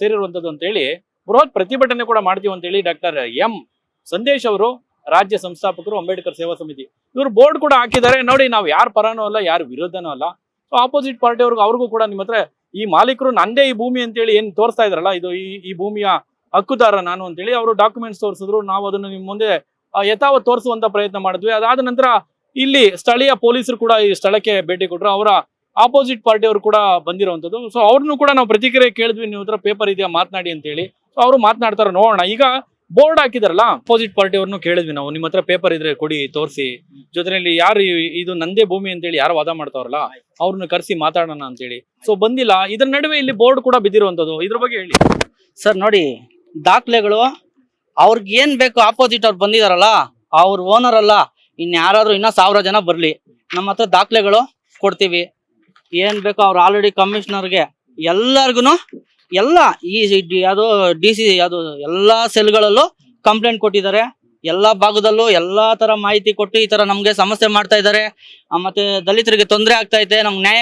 ಸೇರಿರುವಂತದ್ದು ಅಂತ ಹೇಳಿ ಬೃಹತ್ ಪ್ರತಿಭಟನೆ ಕೂಡ ಮಾಡ್ತೀವಿ ಅಂತ ಹೇಳಿ ಡಾಕ್ಟರ್ ಎಂ ಸಂದೇಶ್ ಅವರು, ರಾಜ್ಯ ಸಂಸ್ಥಾಪಕರು, ಅಂಬೇಡ್ಕರ್ ಸೇವಾ ಸಮಿತಿ, ಇವರು ಬೋರ್ಡ್ ಕೂಡ ಹಾಕಿದ್ದಾರೆ ನೋಡಿ. ನಾವು ಯಾರ ಪರನೂ ಅಲ್ಲ, ಯಾರ ವಿರುದ್ಧನೂ ಅಲ್ಲ. ಸೊ ಆಪೋಸಿಟ್ ಪಾರ್ಟಿ ಅವ್ರಿಗೂ ಕೂಡ ನಿಮ್ಮ ಹತ್ರ ಈ ಮಾಲೀಕರು ನಂದೇ ಈ ಭೂಮಿ ಅಂತೇಳಿ ಏನ್ ತೋರಿಸ್ತಾ ಇದ್ರಲ್ಲ, ಇದು ಈ ಭೂಮಿಯ ಹಕ್ಕುದಾರ ನಾನು ಅಂತೇಳಿ ಅವರು ಡಾಕ್ಯುಮೆಂಟ್ಸ್ ತೋರಿಸಿದ್ರು. ನಾವು ಅದನ್ನು ನಿಮ್ ಮುಂದೆ ಯಥಾವತ್ ತೋರಿಸುವಂತ ಪ್ರಯತ್ನ ಮಾಡಿದ್ವಿ. ಅದಾದ ನಂತರ ಇಲ್ಲಿ ಸ್ಥಳೀಯ ಪೊಲೀಸರು ಕೂಡ ಈ ಸ್ಥಳಕ್ಕೆ ಭೇಟಿ ಕೊಟ್ಟರು. ಅವರ ಆಪೋಸಿಟ್ ಪಾರ್ಟಿ ಅವರು ಕೂಡ ಬಂದಿರುವಂತದ್ದು. ಸೊ ಅವ್ರನ್ನು ಕೂಡ ನಾವು ಪ್ರತಿಕ್ರಿಯೆ ಕೇಳಿದ್ವಿ, ನೀವು ಹತ್ರ ಪೇಪರ್ ಇದೆಯಾ ಮಾತನಾಡಿ ಅಂತ ಹೇಳಿ. ಸೊ ಅವರು ಮಾತನಾಡ್ತಾರೆ, ನೋಡೋಣ. ಈಗ ಬೋರ್ಡ್ ಹಾಕಿದಾರಲ್ಲ, ಅಪೋಸಿಟ್ ಪಾರ್ಟಿ ಅವ್ರನ್ನು ಕೇಳಿದ್ವಿ ನಾವು, ನಿಮ್ಮ ಹತ್ರ ಪೇಪರ್ ಇದ್ರೆ ಕೊಡಿ, ತೋರಿಸಿ. ಜೊತೆಯಲ್ಲಿ ಯಾರು ಇದು ನಂದೇ ಭೂಮಿ ಅಂತೇಳಿ ಯಾರು ವಾದ ಮಾಡ್ತಾವ್ರಲ್ಲ ಅವ್ರನ್ನ ಕರೆಸಿ ಮಾತಾಡೋಣ ಅಂತೇಳಿ. ಸೊ ಬಂದಿಲ್ಲ. ಇದ್ರ ನಡುವೆ ಇಲ್ಲಿ ಬೋರ್ಡ್ ಕೂಡ ಬಿದ್ದಿರುವಂತದ್ದು, ಇದ್ರ ಬಗ್ಗೆ ಹೇಳಿ ಸರ್. ನೋಡಿ, ದಾಖಲೆಗಳು ಅವ್ರಿಗೆ ಏನ್ ಬೇಕು, ಆಪೋಸಿಟ್ ಅವ್ರು ಬಂದಿದಾರಲ್ಲ, ಅವ್ರ ಓನರ್ ಅಲ್ಲ, ಇನ್ಯಾರಾದ್ರೂ ಇನ್ನ 1000 ಜನ ಬರ್ಲಿ, ನಮ್ಮ ಹತ್ರ ದಾಖಲೆಗಳು ಕೊಡ್ತೀವಿ. ಏನ್ ಬೇಕು ಅವ್ರು ಆಲ್ರೆಡಿ ಕಮಿಷನರ್ಗೆ ಎಲ್ಲಾರ್ಗುನು ಎಲ್ಲ ಅದು DC ಅದು ಎಲ್ಲಾ ಸೆಲ್ಗಳಲ್ಲೂ ಕಂಪ್ಲೇಂಟ್ ಕೊಟ್ಟಿದ್ದಾರೆ. ಎಲ್ಲಾ ಭಾಗದಲ್ಲೂ ಎಲ್ಲಾ ತರ ಮಾಹಿತಿ ಕೊಟ್ಟು ಈ ತರ ನಮ್ಗೆ ಸಮಸ್ಯೆ ಮಾಡ್ತಾ ಇದ್ದಾರೆ, ಮತ್ತೆ ದಲಿತರಿಗೆ ತೊಂದರೆ ಆಗ್ತಾ ಇದೆ, ನಮ್ಗೆ ನ್ಯಾಯ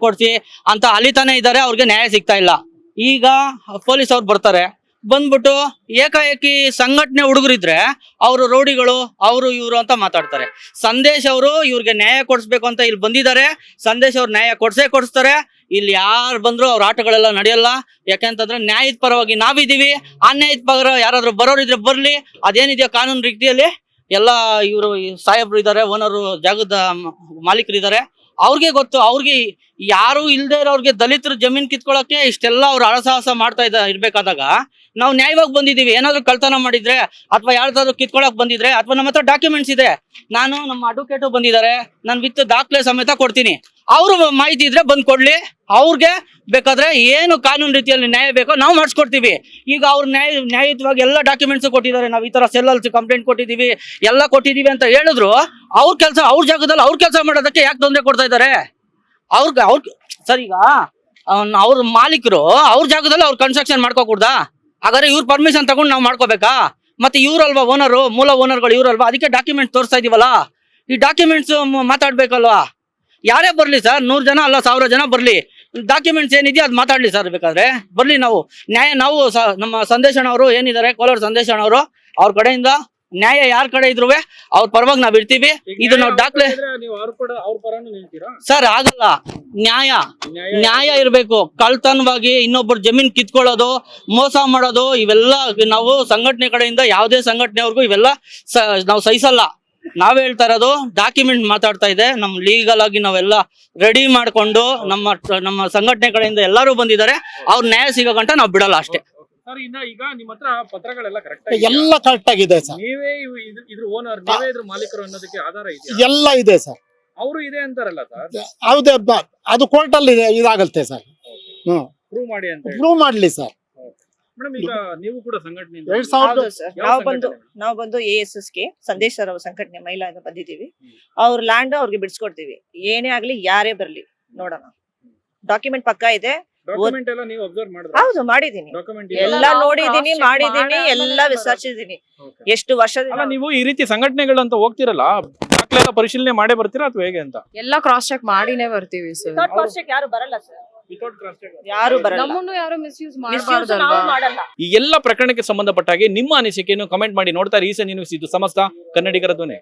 ಕೊಡ್ಸಿ ಅಂತ ಅಲಿತಾನೆ ಇದ್ದಾರೆ. ಅವ್ರಿಗೆ ನ್ಯಾಯ ಸಿಗ್ತಾ ಇಲ್ಲ. ಈಗ ಪೊಲೀಸ್ ಅವ್ರು ಬರ್ತಾರೆ, ಬಂದ್ಬಿಟ್ಟು ಏಕಾಏಕಿ ಸಂಘಟನೆ ಹುಡುಗರಿದ್ರೆ ಅವರು ರೌಡಿಗಳು, ಅವರು ಇವರು ಅಂತ ಮಾತಾಡ್ತಾರೆ. ಸಂದೇಶ್ ಅವರು ಇವ್ರಿಗೆ ನ್ಯಾಯ ಕೊಡಿಸ್ಬೇಕು ಅಂತ ಇಲ್ಲಿ ಬಂದಿದ್ದಾರೆ. ಸಂದೇಶ್ ಅವ್ರು ನ್ಯಾಯ ಕೊಡಿಸ್ತಾರೆ. ಇಲ್ಲಿ ಯಾರು ಬಂದ್ರು ಅವ್ರ ಆಟಗಳೆಲ್ಲ ನಡೆಯಲ್ಲ. ಯಾಕೆಂತಂದ್ರೆ ನ್ಯಾಯದ ಪರವಾಗಿ ನಾವಿದೀವಿ, ಅನ್ಯಾಯದ ಪರ ಯಾರಾದ್ರೂ ಬರೋರಿದ್ರೆ ಬರ್ಲಿ. ಅದೇನಿದೆಯೋ ಕಾನೂನು ರೀತಿಯಲ್ಲಿ ಎಲ್ಲ ಇವರು ಸಾಹೇಬ್ರು ಇದ್ದಾರೆ, ಓನರು, ಜಾಗದ ಮಾಲೀಕರಿದ್ದಾರೆ, ಅವ್ರಿಗೆ ಗೊತ್ತು. ಅವ್ರಿಗೆ ಯಾರು ಇಲ್ದೇ ಇರೋರ್ಗೆ ದಲಿತರು ಜಮೀನ್ ಕಿತ್ಕೊಳಕ್ಕೆ ಇಷ್ಟೆಲ್ಲ ಅವ್ರು ಅಳಸಾಹಸ ಮಾಡ್ತಾ ಇರ್ಬೇಕಾದಾಗ ನಾವು ನ್ಯಾಯವಾಗಿ ಬಂದಿದೀವಿ. ಏನಾದ್ರು ಕಳ್ತನ ಮಾಡಿದ್ರೆ ಅಥವಾ ಯಾರ್ದಾದ್ರು ಕಿತ್ಕೊಳಕ್ ಬಂದಿದ್ರೆ ಅಥವಾ ನಮ್ಮ ಹತ್ರ ಡಾಕ್ಯುಮೆಂಟ್ಸ್ ಇದೆ, ನಾನು ನಮ್ಮ ಅಡ್ವೊಕೇಟ್ ಬಂದಿದ್ದಾರೆ, ನಾನು ವಿತ್ ದಾಖಲೆ ಸಮೇತ ಕೊಡ್ತೀನಿ. ಅವ್ರು ಮಾಹಿತಿ ಇದ್ರೆ ಬಂದ್ ಕೊಡ್ಲಿ. ಅವ್ರಿಗೆ ಬೇಕಾದ್ರೆ ಏನು ಕಾನೂನು ರೀತಿಯಲ್ಲಿ ನ್ಯಾಯ ಬೇಕೋ ನಾವು ಮಾಡಿಸ್ಕೊಡ್ತೀವಿ. ಈಗ ಅವ್ರು ನ್ಯಾಯಯುತವಾಗಿ ಎಲ್ಲ ಡಾಕ್ಯುಮೆಂಟ್ಸ್ ಕೊಟ್ಟಿದ್ದಾರೆ. ನಾವು ಈ ತರ ಸೆಲ್ಲಲ್ಲಿ ಕಂಪ್ಲೇಂಟ್ ಕೊಟ್ಟಿದೀವಿ, ಎಲ್ಲ ಕೊಟ್ಟಿದೀವಿ ಅಂತ ಹೇಳಿದ್ರು ಅವ್ರ ಕೆಲಸ, ಅವ್ರ ಜಾಗದಲ್ಲಿ ಅವ್ರ ಕೆಲಸ ಮಾಡೋದಕ್ಕೆ ಯಾಕೆ ತೊಂದರೆ ಕೊಡ್ತಾ ಇದ್ದಾರೆ? ಅವ್ರ ಸರ್, ಈಗ ಅವ್ರ ಮಾಲೀಕರು ಅವ್ರ ಜಾಗದಲ್ಲಿ ಅವ್ರು ಕನ್ಸ್ಟ್ರಕ್ಷನ್ ಮಾಡ್ಕೋಕೂಡ್ದಾ? ಹಾಗಾದ್ರೆ ಇವ್ರ ಪರ್ಮಿಷನ್ ತಗೊಂಡು ನಾವು ಮಾಡ್ಕೋಬೇಕಾ? ಮತ್ತೆ ಇವ್ರಲ್ವಾ ಓನರು, ಮೂಲ ಓನರ್ಗಳು ಇವ್ರಲ್ವಾ? ಅದಕ್ಕೆ ಡಾಕ್ಯುಮೆಂಟ್ಸ್ ತೋರಿಸ್ತಾ ಇದೀವಲ್ಲ. ಈ ಡಾಕ್ಯುಮೆಂಟ್ಸ್ ಮಾತಾಡ್ಬೇಕಲ್ವಾ? ಯಾರೇ ಬರ್ಲಿ ಸರ್, 100 ಜನ ಅಲ್ಲ 1000 ಜನ ಬರ್ಲಿ, ಡಾಕ್ಯುಮೆಂಟ್ಸ್ ಏನಿದೆಯೋ ಅದು ಮಾತಾಡ್ಲಿ ಸರ್. ಬೇಕಾದ್ರೆ ಬರ್ಲಿ. ನಾವು ನ್ಯಾಯ, ನಾವು ನಮ್ಮ ಸಂದೇಶಣ್ಣವರು ಏನಿದ್ದಾರೆ, ಕೋಲಾರ ಸಂದೇಶಣ್ಣವರು, ಅವ್ರ ಕಡೆಯಿಂದ ನ್ಯಾಯ ಯಾರ ಕಡೆ ಇದ್ರು ಅವ್ರ ಪರವಾಗಿ ನಾವ್ ಇರ್ತೀವಿ. ಇದು ನಾವು ದಾಖಲೆ ಸರ್ ಆಗಲ್ಲ. ನ್ಯಾಯ ಇರ್ಬೇಕು. ಕಳ್ತನವಾಗಿ ಇನ್ನೊಬ್ಬರು ಜಮೀನ್ ಕಿತ್ಕೊಳ್ಳೋದು, ಮೋಸ ಮಾಡೋದು, ಇವೆಲ್ಲ ನಾವು ಸಂಘಟನೆ ಕಡೆಯಿಂದ ಯಾವುದೇ ಸಂಘಟನೆವರೆಗೂ ಇವೆಲ್ಲ ನಾವು ಸಹಿಸಲ್ಲ. ನಾವ್ ಹೇಳ್ತಾ ಇರೋದು ಡಾಕ್ಯುಮೆಂಟ್ ಮಾತಾಡ್ತಾ ಇದೆ. ನಮ್ ಲೀಗಲ್ ಆಗಿ ನಾವೆಲ್ಲ ರೆಡಿ ಮಾಡ್ಕೊಂಡು ನಮ್ಮ ಸಂಘಟನೆ ಕಡೆಯಿಂದ ಎಲ್ಲರೂ ಬಂದಿದ್ದಾರೆ. ಅವ್ರ ನ್ಯಾಯ ಸಿಗೋ ಗಂಟ ನಾವು ಬಿಡಲ್ಲ ಅಷ್ಟೇ. ಸರ್, ಈಗ ನಿಮ್ಮ ಹತ್ರ ಪತ್ರಗಳೆಲ್ಲ ಕರೆಕ್ಟ್ ಎಲ್ಲ ಕರೆಕ್ಟ್ ಆಗಿದೆ ಸರ್. ನೀವೇ ಇದ್ರ ಓನರ್, ನೀವೇ ಇದ್ರ ಮಾಲೀಕರು ಅನ್ನೋದಕ್ಕೆ ಆಧಾರ ಇದೆ? ಎಲ್ಲ ಇದೆ ಸರ್. ಅವರು ಇದೆ ಅಂತಾರಲ್ಲ ಸರ್. ಹೌದೇ, ಅದು ಕೋರ್ಟ್ ಅಲ್ಲಿ ಇದಾಗತ್ತೆ ಸರ್. ಪ್ರೂವ್ ಮಾಡಿ ಅಂತ ಪ್ರೂವ್ ಮಾಡ್ಲಿ ಸರ್. ಮೇಡಮ್, ಈಗ ನೀವು ಕೂಡ ಸಂಘಟನೆಯಿಂದ 2000 ನಾವು ಬಂದು ASSK ಸಂದೇಶ್ ಸರ್ ಅವ್ರ ಸಂಘಟನೆ ಮಹಿಳಾ ಬಂದಿದ್ದೀವಿ. ಅವ್ರ ಲ್ಯಾಂಡ್ ಅವ್ರಿಗೆ ಬಿಡಿಸ್ಕೊಡ್ತೀವಿ. ಏನೇ ಆಗ್ಲಿ, ಯಾರೇ ಬರ್ಲಿ ನೋಡೋಣ. ಡಾಕ್ಯುಮೆಂಟ್ ಪಕ್ಕ ಇದೆ. ಡಾಕ್ಯುಮೆಂಟ್ ಎಲ್ಲ ನೀವು ಅಬ್ಸರ್ವ್ ಮಾಡಿದ್ರೆ ಹೌದು ಮಾಡಿದೀನಿ, ಡಾಕ್ಯುಮೆಂಟ್ ಎಲ್ಲ ನೋಡಿದೀನಿ, ಮಾಡಿದೀನಿ, ಎಲ್ಲ ವಿಸರ್ಜಿಸಿದೀನಿ. ಎಷ್ಟು ಅಲ್ಲ ವರ್ಷದಿಂದ ನೀವು ಈ ರೀತಿ ಸಂಘಟನೆಗಳಂತ ಹೋಗ್ತಿರಲ್ಲ, ದಾಖಲೆ ಎಲ್ಲ ಪರಿಶೀಲನೆ ಮಾಡೇ ಬರ್ತೀರಾ ಅಥವಾ ಹೇಗೆ ಅಂತ? ಎಲ್ಲ ಕ್ರಾಸ್ ಚೆಕ್ ಮಾಡಿನೇ ಬರ್ತೀವಿ ಸರ್. ಥರ್ಡ್ ಪರ್ಸೆಂಟ್ ಯಾರು ಬರಲ್ಲ ಸರ್, ಯಾರು ಬರಲ್ಲ. ನಮ್ಮನ್ನು ಯಾರು ಮಿಸ್ಯೂಸ್ Misuse ಮಾಡಬಾರ್ದಲ್ವಾ? ನಾವು ಮಾಡಲ್ಲ. ಈ ಎಲ್ಲ ಪ್ರಕರಣಕ್ಕೆ ಸಂಬಂಧಪಟ್ಟ ಹಾಗೆ ನಿಮ್ಮ ಅನಿಸಿಕೆಯನ್ನು ಕಮೆಂಟ್ ಮಾಡಿ. ನೋಡ್ತಾರೆ ಈ ನ್ಯೂಸ್, ಇದು ಸಮಸ್ತ ಕನ್ನಡಿಗರ ಧ್ವನಿ.